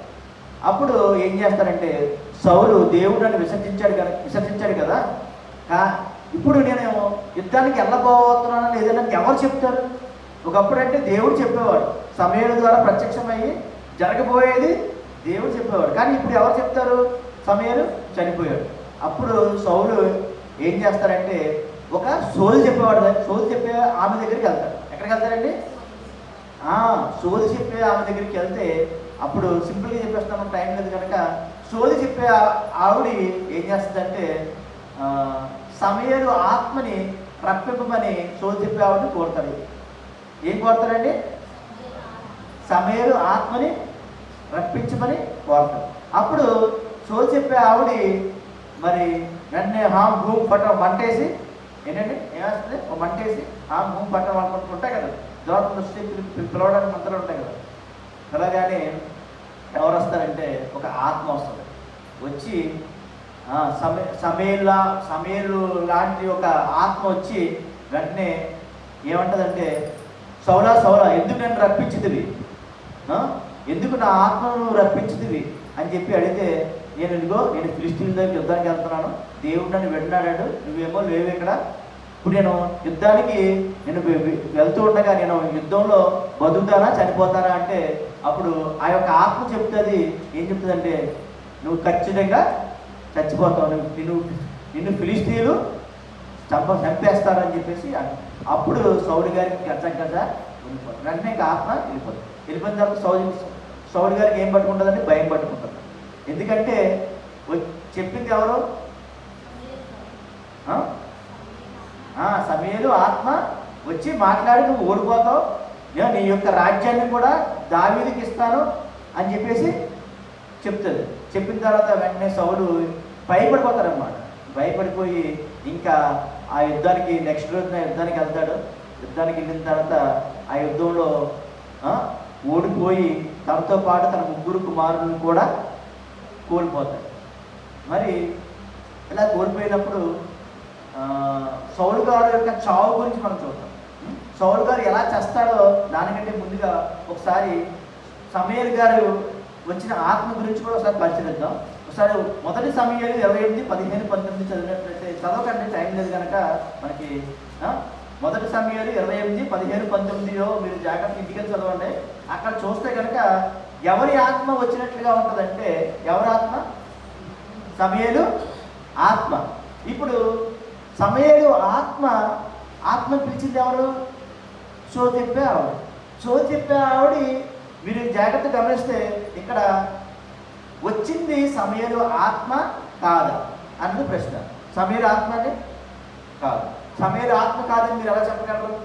అప్పుడు ఏం చేస్తారంటే సౌలు దేవుడు నన్ను విసర్జించాడు కదా, ఇప్పుడు నేను యుద్ధానికి వెళ్ళబోతున్నానా లేదని ఎవరు చెప్తారు? ఒకప్పుడు అంటే దేవుడు చెప్పేవాడు, సమూయేలు ద్వారా ప్రత్యక్షమయ్యి జరగబోయేది దేవుడు చెప్పేవాడు. కానీ ఇప్పుడు ఎవరు చెప్తారు? సమూయేలు చనిపోయాడు. అప్పుడు సౌలు ఏం చేస్తారంటే ఒక సోది చెప్పే ఆమె దగ్గరికి వెళ్తాడు. ఎక్కడికి వెళ్తారండి? సోది చెప్పే ఆమె దగ్గరికి వెళ్తే అప్పుడు సింపుల్గా చెప్పేస్తాను, టైం లేదు కనుక. సోది చెప్పే ఆవిడ ఏం చేస్తుందంటే సమయలు ఆత్మని రప్పింపమని సోది చెప్పే ఆవిడని కోరుతారు. ఏం కోరుతారండి? సమయలు ఆత్మని రప్పించమని కోరుతారు. అప్పుడు సోది చెప్పే ఆవిడ మరి వెంటనే హాం భూమి పట్టం మంటేసి, ఏంటంటే ఏమేస్తుంది, ఒక మంటేసి హాం భూమి పట్టం అనుకుంటూ ఉంటాయి కదా, దూరం దృష్టి పిలవడానికి మంత్రాలు ఉంటాయి కదా. అలాగానే ఎవరు వస్తారంటే ఒక ఆత్మ వస్తుంది, వచ్చి సమేలు లాంటి ఒక ఆత్మ వచ్చి వెంటనే ఏమంటదంటే, సౌలా సౌలా ఎందుకు నన్ను రప్పించుదివి, ఎందుకు నా ఆత్మను రప్పించుదివి అని చెప్పి అడిగితే, నేను ఫిలిష్తీయుల దగ్గర యుద్ధానికి వెళ్తున్నాను, దేవుడు నన్ను వెళ్ళినాడు, నువ్వేమో లేవు ఇక్కడ, ఇప్పుడు నేను యుద్ధానికి వెళ్తూ ఉండగా నేను యుద్ధంలో బతుకుతానా చనిపోతానా అంటే, అప్పుడు ఆ యొక్క ఆత్మ చెప్తుంది, ఏం చెప్తుందంటే, నువ్వు ఖచ్చితంగా చచ్చిపోతావు, నిన్ను ఫిలిష్తీయులు చంపేస్తారని చెప్పేసి. అప్పుడు సౌలు గారికి గజ వెళ్ళిపోతారు. వెంటనే ఇంకా ఆత్మ వెళ్ళిపోతుంది. వెళ్ళిపోయిన తర్వాత సౌలు గారికి ఏం పట్టుకుంటుందంటే భయం పట్టుకుంటుంది. ఎందుకంటే చెప్పింది ఎవరు? సమయలు ఆత్మ వచ్చి మాట్లాడి నువ్వు ఓడిపోతావు, నేను నీ యొక్క రాజ్యాన్ని కూడా దావీదుకి ఇస్తాను అని చెప్పేసి చెప్తుంది. చెప్పిన తర్వాత వెంటనే సౌలు భయపడిపోతారనమాట. భయపడిపోయి ఇంకా ఆ యుద్ధానికి నెక్స్ట్ రోజున యుద్ధానికి వెళ్తాడు. యుద్ధానికి వెళ్ళిన తర్వాత ఆ యుద్ధంలో ఓడిపోయి తనతో పాటు తన 3 కుమారులను కూడా కోల్పోతాడు. మరి ఇలా కోల్పోయినప్పుడు సౌలు గారు యొక్క చావు గురించి మనం చూద్దాం. సౌలు గారు ఎలా చేస్తాడో దానికంటే ముందుగా ఒకసారి సమయలు గారు వచ్చిన ఆత్మ గురించి కూడా ఒకసారి పరిశీలిద్దాం. ఒకసారి మొదటి సమయాలు 28, 15, 19 చదివినట్లయితే, చదవకండి టైం లేదు కనుక మనకి. మొదటి సమయాలు 28, 15, 19 మీరు జాగ్రత్త ఇంటికి చదవండి. అక్కడ చూస్తే కనుక ఎవరి ఆత్మ వచ్చినట్లుగా ఉంటుందంటే, ఎవరి ఆత్మ? సమయలు ఆత్మ. ఇప్పుడు సమయలు ఆత్మ పిలిచింది ఎవరు? సోది చెప్పే ఆవిడ. సోది చెప్పే ఆవిడ మీరు జాగ్రత్త గమనిస్తే ఇక్కడ వచ్చింది సమయలు ఆత్మ కాదా అన్నది ప్రశ్న. సమయలు ఆత్మ అంటే కాదు. సమయలు ఆత్మ కాదని మీరు ఎలా చెప్పగలరు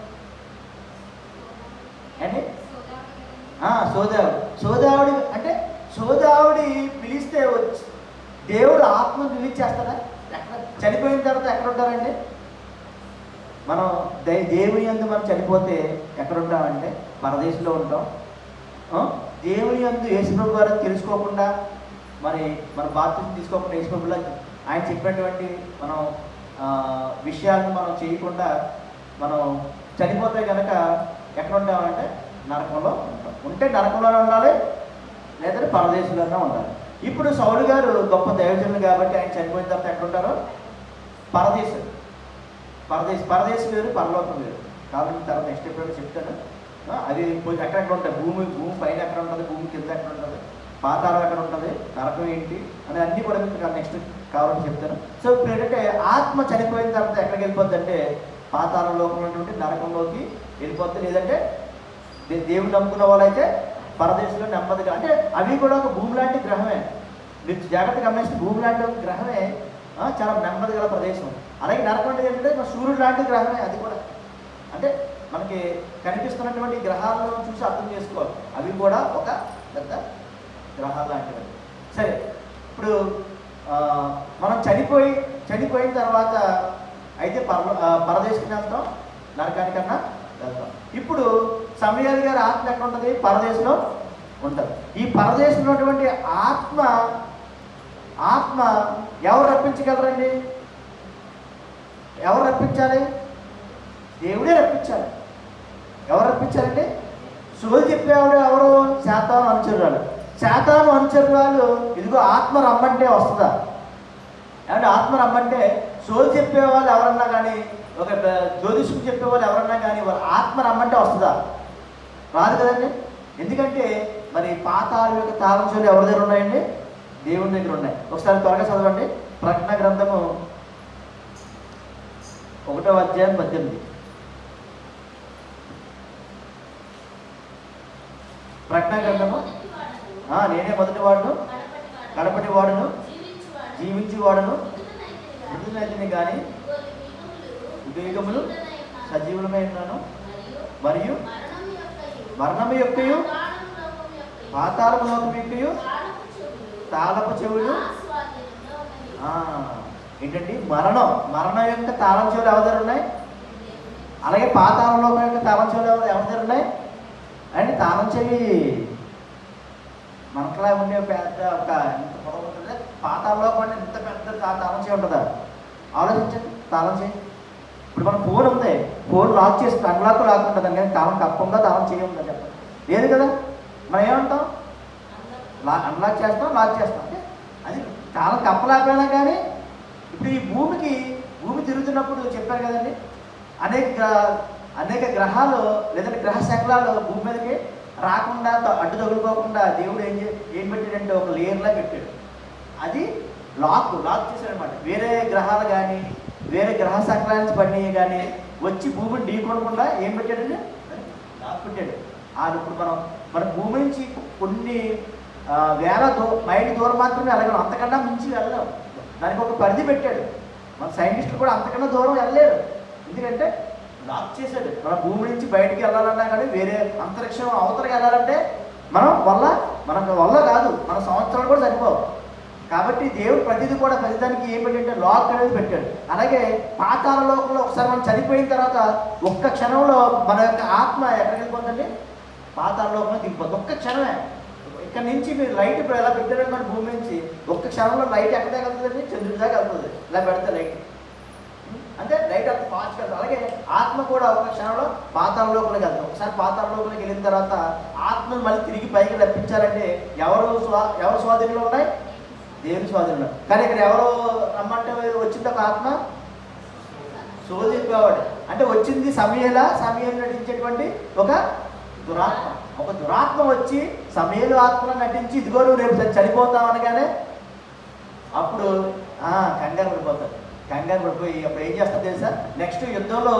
అండి? సోదావుడి అంటే సోదావుడి పిలిస్తే వచ్చి దేవుడు ఆత్మను రిలీజ్ చేస్తారా? ఎక్కడ చనిపోయిన తర్వాత ఎక్కడ ఉంటారండి? మనం దేవుని యందు మనం చనిపోతే ఎక్కడ ఉంటామంటే పరదేశంలో ఉంటాం. దేవుని యందు యేసుప్రభు గారు తెలుసుకోకుండా మరి మన బాప్తిజం తీసుకోకుండా యేసుప్రభులా ఆయన చెప్పినటువంటి మనం విషయాలను మనం చేయకుండా మనం చనిపోతే కనుక ఎక్కడ ఉంటామంటే నరకంలో ఉంటాం. ఉంటే నరకంలోనే ఉండాలి, లేదంటే పరదేశంలోనే ఉండాలి. ఇప్పుడు సౌలు గారు గొప్ప దైవజనులు కాబట్టి ఆయన చనిపోయిన తర్వాత ఎక్కడ ఉంటారో పరదేశం వేరు, పరలోకం వేరు. కాబట్టి తర్వాత నెక్స్ట్ ఎప్పుడైనా చెప్తాను. అది ఎక్కడెక్కడ ఉంటాయి, భూమి పైన ఎక్కడ ఉంటుంది, భూమి కింద ఎక్కడ ఉంటుంది, పాతాళం ఎక్కడ ఉంటుంది, నరకం ఏంటి అని అన్నీ కూడా మీకు నెక్స్ట్ కావాలని చెప్తాను. సో ఇప్పుడు ఏంటంటే ఆత్మ చనిపోయిన తర్వాత ఎక్కడికి వెళ్ళిపోద్ది అంటే పాతాళంలోకి ఉన్నటువంటి నరకంలోకి వెళ్ళిపోద్ది. లేదంటే దేవుడు నమ్ముకున్న వాళ్ళైతే పరదేశంలో నెమ్మదిగా, అంటే అవి కూడా ఒక భూమి లాంటి గ్రహమే. మీరు జాగ్రత్తగా గమనిస్తే భూమి లాంటి ఒక గ్రహమే, చాలా నెమ్మది గల ప్రదేశం. అలాగే నరకం అంటే ఏంటంటే సూర్యుడు లాంటి గ్రహమే. అది కూడా అంటే మనకి కనిపిస్తున్నటువంటి గ్రహాలను చూసి అర్థం చేసుకోవాలి. అవి కూడా ఒక పెద్ద గ్రహాలు లాంటివి. సరే, ఇప్పుడు మనం చనిపోయిన తర్వాత అయితే పరదేశం వెళ్తాం, నరకానికన్నా వెళ్తాం. ఇప్పుడు సమయాలు గారి ఆత్మ ఎక్కడ ఉంటుంది? పరదేశంలో ఉంటుంది. ఈ పరదేశంలో ఉన్నటువంటి ఆత్మ ఎవరు రప్పించగలరండి? ఎవరు రప్పించాలి? దేవుడే రప్పించాలి. ఎవరు రప్పించాలంటే సోది చెప్పేవాడు ఎవరు? శాతాను అనుచరురాలు. శాతాను అనుచరురాలు ఇదిగో ఆత్మ రమ్మంటే వస్తుందా? ఏమంటే ఆత్మ రమ్మంటే సోది చెప్పేవాళ్ళు ఎవరన్నా కానీ, ఒక జ్యోతిష్యం చెప్పేవాళ్ళు ఎవరన్నా కానీ వాళ్ళ ఆత్మ రమ్మంటే వస్తుందా? రాదు కదండి. ఎందుకంటే మరి పాతాళ యొక్క తాళం చెవులు ఎవరి దగ్గర ఉన్నాయండి? దేవుని దగ్గర ఉన్నాయి. ఒకసారి త్వరగా చదవండి. ప్రకటన గ్రంథము 1వ అధ్యాయం 18. ప్రకటన గ్రంథము నేనే మొదటి వాడును కడపటి వాడును జీవించి వాడును మృతులైతిని కానీ యుగములు సజీవులమై ఉన్నాను మరియు మరణము యొక్కయు పాతాళము లోకము యొక్కయు తాళపు చెవులు. ఏంటండి మరణం యొక్క తాళం చెవులు ఎవరి దగ్గర ఉన్నాయి? అలాగే పాతాళ లోకం యొక్క తాళం చెవులు ఎవరి దగ్గర ఉన్నాయి? అండ్ తాళం చెవి మనకలా ఉండే పెద్ద ఒక ఇంత పొడవు ఉంటుంది. పాతాళ లోకం అంటే ఇంత పెద్ద తాళం చెవి ఉంటుందా? ఆలోచించండి. తాళం చెవి ఇప్పుడు మన ఫోన్ ఉంది, ఫోన్ లాక్ చేసి అన్లాక్ లాక్ ఉంటుంది కానీ తాళం కప్ప ఉందా తాళం చేయి ఉందా చెప్పండి? లేదు కదా. మనం ఏమంటాం? అన్లాక్ చేస్తాం, లాక్ చేస్తాం. అంటే అది తాళం కప్పలేకపోయినా కానీ ఇప్పుడు ఈ భూమి తిరుగుతున్నప్పుడు చెప్పారు కదండి, అనేక గ్రహాలు లేదంటే గ్రహ శకలాలు భూమి మీదకి రాకుండా అడ్డు తగులుకోకుండా దేవుడు ఏం పెట్టాడంటే ఒక లేయర్లా పెట్టాడు. అది లాక్ చేశాడు అనమాట. వేరే గ్రహాలు కానీ వేరే గ్రహ శకలాన్ని పడినవి కానీ వచ్చి భూమిని ఢీకొనకుండా ఏం పెట్టాడండి? లాక్ పెట్టాడు. ఇప్పుడు మన భూమి నుంచి కొన్ని వేల మైళ్ళ దూరం మాత్రమే వెళ్ళగలం, అంతకన్నా మించి వెళ్ళలేం. దానికి ఒక పరిధి పెట్టాడు. మన సైంటిస్టులు కూడా అంతకన్నా దూరం వెళ్ళలేరు. ఎందుకంటే లాక్ చేశాడు. మన భూమి నుంచి బయటికి వెళ్ళాలన్నా కానీ వేరే అంతరిక్షం అవతలకి వెళ్ళాలంటే మనకు వల్ల కాదు, మన సంవత్సరాలు కూడా సరిపోవు. కాబట్టి దేవుడు ప్రతిదానికి ఏం పెట్టంటే లాక్ అనేది పెట్టాడు. అలాగే పాతాళ లోకంలో ఒకసారి మనం చనిపోయిన తర్వాత ఒక్క క్షణంలో మన యొక్క ఆత్మ ఎక్కడికి వెళ్ళిపోతుందండి? పాతాళ లోకంలో దిగిపోతుంది. ఒక్క క్షణమే. ఇక్కడ నుంచి మీరు లైట్ ఇప్పుడు ఎలా పెట్టారంటే మన భూమి నుంచి ఒక్క క్షణంలో లైట్ ఎక్కడ దాకా వెళ్తుందండి? చంద్రుడి దాకా వెళ్తుంది. ఇలా పెడితే లైట్ అంటే లైట్ అంత ఫాస్ట్ వెళ్తుంది. అలాగే ఆత్మ కూడా ఒక క్షణంలో పాతాళ లోకంలోకి వెళ్తాం. ఒకసారి పాతాళ లోకంలోకి వెళ్ళిన తర్వాత ఆత్మను మళ్ళీ తిరిగి పైకి రప్పించాలంటే ఎవరు స్వాధీనంలో ఉన్నాయి? దేవుని స్వాధీనంలో. కానీ ఇక్కడ ఎవరు రమ్మంటే వచ్చింది ఒక ఆత్మ? శోధింపేవాడు. అంటే వచ్చింది సమయలు నటించేటువంటి ఒక దురాత్మ వచ్చి సమయలు ఆత్మలో నటించి ఇదిగో నువ్వు రేపు చనిపోతావు అనగానే అప్పుడు కంగారు పడిపోయి అప్పుడు ఏం చేస్తా తెలుసా? నెక్స్ట్ యుద్ధంలో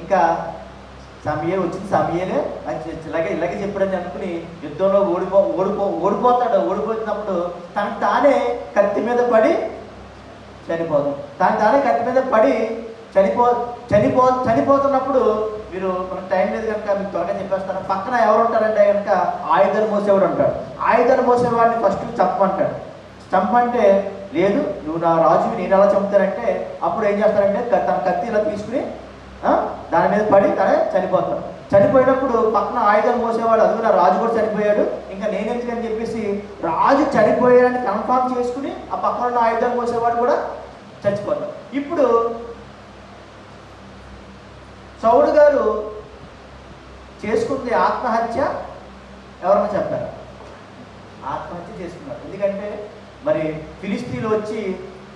ఇంకా సమయలు వచ్చింది, సమయలే ఇలాగే చెప్పాడని అనుకుని యుద్ధంలో ఓడిపోతాడు. ఓడిపోతున్నప్పుడు తనకు తానే కత్తి మీద పడి చనిపోతున్నప్పుడు మీరు మనకు టైం లేదు కనుక మీకు త్వరగా చెప్పేస్తాను. పక్కన ఎవరు ఉంటారంటే కనుక ఆయుధాలు మోసేవాడు అంటాడు. ఆయుధాలు మోసేవాడిని ఫస్ట్ చంపమంటాడు. చంపంటే లేదు నువ్వు నా రాజువి, నేను ఎలా చంపుతానంటే అప్పుడు ఏం చేస్తారంటే తన కత్తి ఇలా తీసుకుని దాని మీద పడి తనే చనిపోతాడు. చనిపోయినప్పుడు పక్కన ఆయుధాలు మోసేవాడు అది నా రాజు కూడా చనిపోయాడు, ఇంకా నేనెందుకని చెప్పేసి రాజు చనిపోయాడని కన్ఫర్మ్ చేసుకుని ఆ పక్కన ఉన్న ఆయుధాలు మోసేవాడు కూడా చచ్చిపోతాడు. ఇప్పుడు సౌలు గారు చేసుకుంది ఆత్మహత్య. ఎవరన్నా చెప్పారు? ఆత్మహత్య చేసుకున్నారు. ఎందుకంటే మరి ఫిలిస్తీన్లు వచ్చి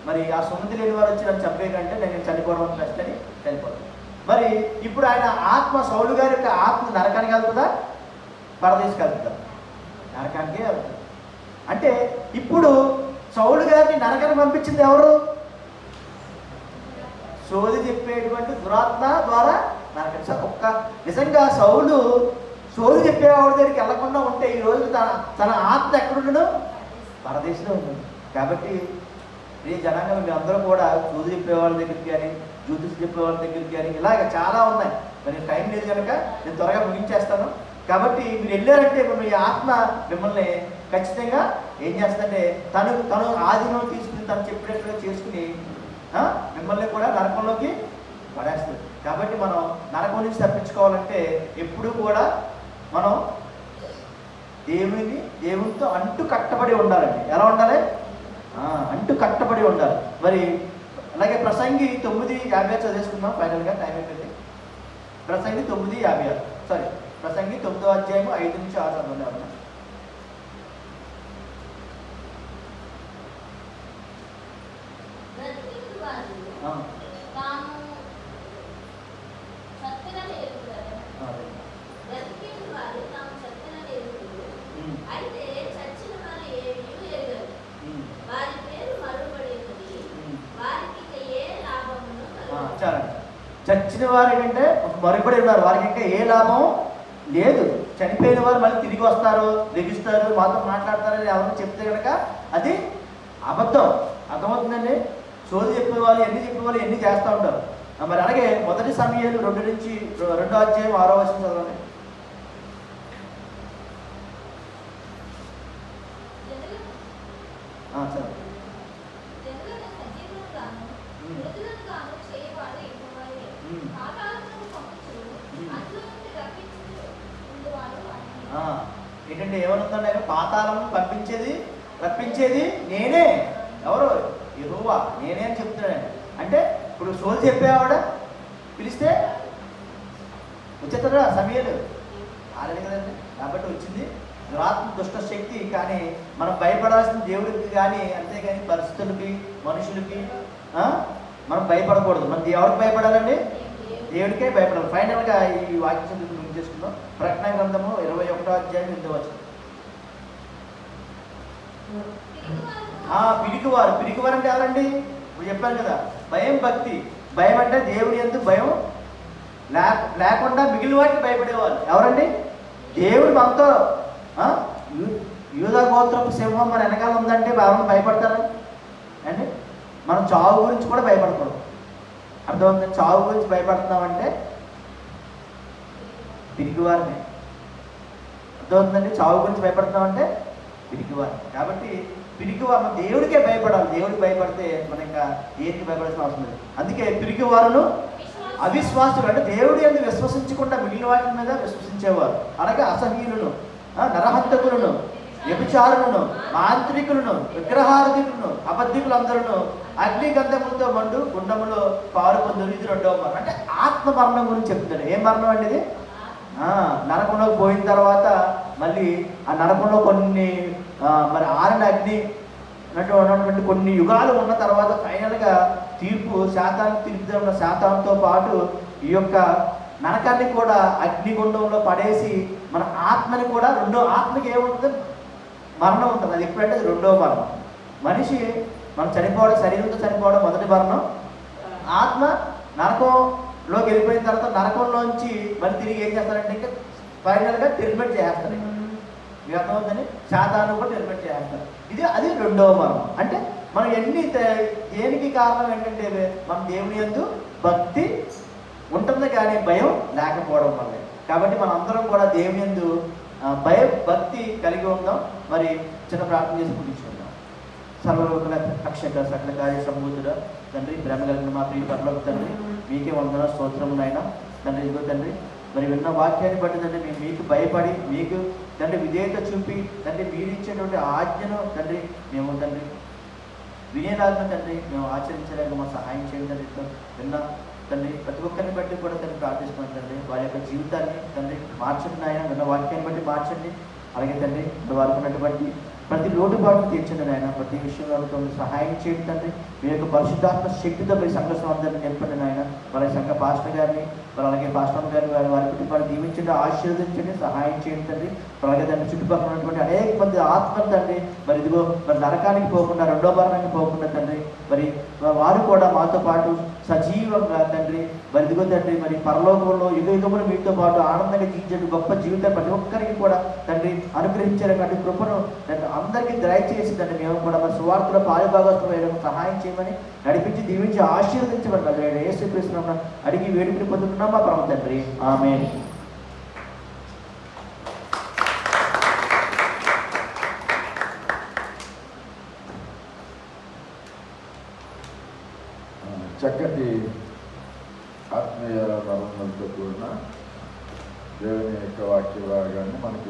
మరి ఆ సొమ్మిది లేని వారు వచ్చి నన్ను చంపేయకంటే నేను చనిపోవడం బెస్ట్ అని చనిపోతాను. మరి ఇప్పుడు ఆయన ఆత్మ సౌలు గారి యొక్క ఆత్మ నరకానికి వెళ్తుందా పరదేశికి వెళ్తుందా? నరకానికే వెళ్తుంది. అంటే ఇప్పుడు సౌలు గారిని నరకానికి పంపించింది ఎవరు? సోది చెప్పేటువంటి దురాత్మ ద్వారా నరకం. నిజంగా సౌలు సోది చెప్పేవాడి దగ్గరికి వెళ్లకుండా ఉంటే ఈ రోజు తన ఆత్మ ఎక్కడుండడు? పరదేశంలో ఉంది. కాబట్టి ఈ జనాంగం మీ అందరూ కూడా సోది చెప్పేవాళ్ళ దగ్గరికి కానీ జ్యోతిష్ చెప్పేవాళ్ళ దగ్గరికి కానీ ఇలాగ చాలా ఉన్నాయి. మరి టైం లేదు కనుక నేను త్వరగా ముగించేస్తాను. కాబట్టి మీరు వెళ్ళారంటే మీ ఆత్మ మిమ్మల్ని ఖచ్చితంగా ఏం చేస్తుందంటే తను ఆధీనం తీసుకుని తను చెప్పినట్టుగా చేసుకుని మిమ్మల్ని కూడా నరకంలోకి పడేస్తుంది. కాబట్టి మనం నరకం నుంచి తప్పించుకోవాలంటే ఎప్పుడూ కూడా మనం దేవునితో అంటు కట్టబడి ఉండాలండి. ఎలా ఉండాలి? అంటు కట్టబడి ఉండాలి. మరి అలాగే ప్రసంగి 9:50 చదివేసుకుందాం. ఫైనల్గా టైం అయిపోయింది. ప్రసంగి 9:56 ప్రసంగి 9వ అధ్యాయం 5 నుంచి 6 చదువుతాం. చచ్చిన వారు ఏంటంటే మరుగుపడి ఉన్నారు, వారికి ఇంకా ఏ లాభం లేదు. చనిపోయిన వారు మళ్ళీ తిరిగి వస్తారు, లెగిస్తారు, మాతో మాట్లాడతారని ఎవరైనా చెప్తే కనుక అది అబద్ధం. అర్థమవుతుందండి? సోది చెప్పేవాళ్ళు ఎన్ని చేస్తూ ఉంటారు. మరి అలాగే 1 సమూయేలు 2 నుంచి 2వ అధ్యాయం 6వ వచనం చదవండి. చదవండి. జనులను సజీవులుగాను, మృతులనుగాను చేయవాడు యెహోవాయే. పాతాళమునకు పంపుచు, అందులో నుండి రప్పించుచు ఉండువాడు ఆయనే. ఏంటంటే ఏమనుందండి? ఆయన పాతాళము రప్పించేది నేనే. ఎవరు? యెహోవా, నేనే అని చెప్తున్నాడు. అంటే ఇప్పుడు సోల్ చెప్పేవాడ పిలిస్తే వచ్చేస్తాడా సమూయేలు? ఆలేదు కదండి. కాబట్టి వచ్చింది దురాత్మ దుష్ట శక్తి. కానీ మనం భయపడాల్సిన దేవుడికి కానీ, అంతేగాని పరిస్థితులకి, మనుషులకి మనం భయపడకూడదు. మనం ఎవరికి భయపడాలండి? దేవుడికే భయపడాలి. ఫైనల్గా ఈ వాక్యం గురించి చేసుకుందాం. ప్రకటన గ్రంథము 21వ అధ్యాయం 8వ వచనం. పిరికివారు అంటే ఎవరండి? ఇప్పుడు చెప్పాను కదా, భయం భక్తి. భయం అంటే దేవుడి యందు భయం లేకుండా మిగిలిన వాటికి భయపడేవాళ్ళు ఎవరండి? దేవుడు మనతో యూదా గోత్రపు సింహం మన వెనకాల ఉందంటే ఎవరైనా భయపడతారా అండి? మనం చావు గురించి కూడా భయపడకూడదు. అర్థమవుతుంది? చావు గురించి భయపడుతున్నామంటే పిరికివారిని. అర్థమవుతుందండి? చావు గురించి భయపడుతున్నామంటే పిరికివారు. కాబట్టి పిరికివారు దేవుడికే భయపడాలి. దేవుడికి భయపడితే మనం ఇంకా దేనికి భయపడాల్సిన అవసరం లేదు. అందుకే పిరికివారును అవిశ్వాసులు అంటే దేవుడి యందు విశ్వసించకుండా మిగిలిన వాటి మీద విశ్వసించేవారు. అలాగే అసహ్యులను, నరహంతకులను, వ్యభిచారులను, మాంత్రికులను, విగ్రహారధికులను, అబద్ధికులందరూ అగ్నిగంధములతో మండు గుండములో పాలు పొందులు. ఇది 2వ మరణం. అంటే ఆత్మ మరణం గురించి చెప్తాడు. ఏం మరణం అండి ఇది? నరకంలోకి పోయిన తర్వాత మళ్ళీ ఆ నరకంలో కొన్ని మరి ఆరని అగ్ని ఉన్నటువంటి కొన్ని యుగాలు ఉన్న తర్వాత ఫైనల్గా తీర్పు తీర్పుతో శాతాంతో పాటు ఈ యొక్క నరకాన్ని కూడా అగ్నిగుండంలో పడేసి మన ఆత్మని కూడా ఆత్మకి ఏముంటుంది? మరణం ఉంటుంది. అది ఎప్పుడంటే అది 2వ మరణం. మనిషి మనం చనిపోవడం, శరీరంతో చనిపోవడం 1వ మరణం. ఆత్మ నరకంలోకి వెళ్ళిపోయిన తర్వాత నరకంలోంచి మళ్ళీ తిరిగి ఏం చేస్తారంటే ఇంకా ఫైనల్గా టెర్మినేట్ చేస్తారు. మీకు అర్థమవుతుంది? శాతాన్ని కూడా టెర్మినేట్ చేస్తారు. అది 2వ మరణం. అంటే మనం దేనికి కారణం ఏంటంటే మన దేవుని యందు భక్తి ఉంటుంది కానీ భయం లేకపోవడం వల్లే. కాబట్టి మనం అందరం కూడా దేవుని యందు భక్తి కలిగి ఉందాం. మరి చిన్న ప్రార్థన చేసి ముగించుకుందాం. సర్వలోకుల రక్షక సకల కార్య సంబూతుడ తండ్రి, ప్రేమ కలిగిన మా ప్రియ పరలోక తండ్రి, మీకే వందన స్తోత్రమునైనా తండ్రి. ఇదిగో తండ్రి, మరి విన్న వాక్యాన్ని బట్టి తండ్రి మేము మీకు భయపడి మీకు తండ్రి విధేయత చూపి తండ్రి మీరు ఇచ్చేటువంటి ఆజ్ఞను తండ్రి మేము తండ్రి వినేలాగా తండ్రి మేము ఆచరించలేక మా సహాయం చేయండి తండ్రి. విన్న తండ్రి ప్రతి ఒక్కరిని బట్టి కూడా తండ్రి ప్రార్థిస్తున్నాం తండ్రి. వారి యొక్క జీవితాన్ని తండ్రి మార్చండి ఆయన. విన్న వాక్యాన్ని బట్టి మార్చండి. అలాగే తండ్రి వారికి ఉన్నటువంటి ప్రతి లోటుబాటును తీర్చండి నాయన. ప్రతి విషయంలో సహాయం చేయండి తండ్రి. మీ యొక్క పరిశుద్ధాత్మ శక్తితో మీ సంఘ సమాధాన్ని నింపండి నాయన. వారి సంఘ పాస్టర్ గారిని, అలాగే పాస్టర్ గారిని, వారి కుటుంబాన్ని దీవించండి, ఆశీర్వదించండి, సహాయం చేయండి తండ్రి. అలాగే తండ్రి చుట్టుపక్కల ఉన్నటువంటి అనేక మంది ఆత్మలు తండ్రి మరి ఇదిగో మరి నరకానికి పోకుండా 2వ మరణానికి పోకుండా తండ్రి మరి వారు కూడా మాతో పాటు సజీవంగా తండ్రి మరి ఇదిగో తండ్రి మరి పరలోకంలో యుగములు మీతో పాటు ఆనందంగా జీవించే గొప్ప జీవితం ప్రతి ఒక్కరికి కూడా తండ్రి అనుగ్రహించేటువంటి కృపను తండ్రి అందరికీ దయచేసి తండ్రి మేము కూడా మరి సువార్తలో పాలుభాగస్వామ్యం సహాయం చేయమని నడిపించి దీవించి ఆశీర్వదించమని యేసుక్రీస్తునామమున అడిగి వేడుకని పొందుతున్నాం మా పరమ తండ్రి. ఆమేన్. చక్కటి ఆత్మీయ మరణంతో కూడిన దేవుని యొక్క వాక్య భాగాన్ని మనకి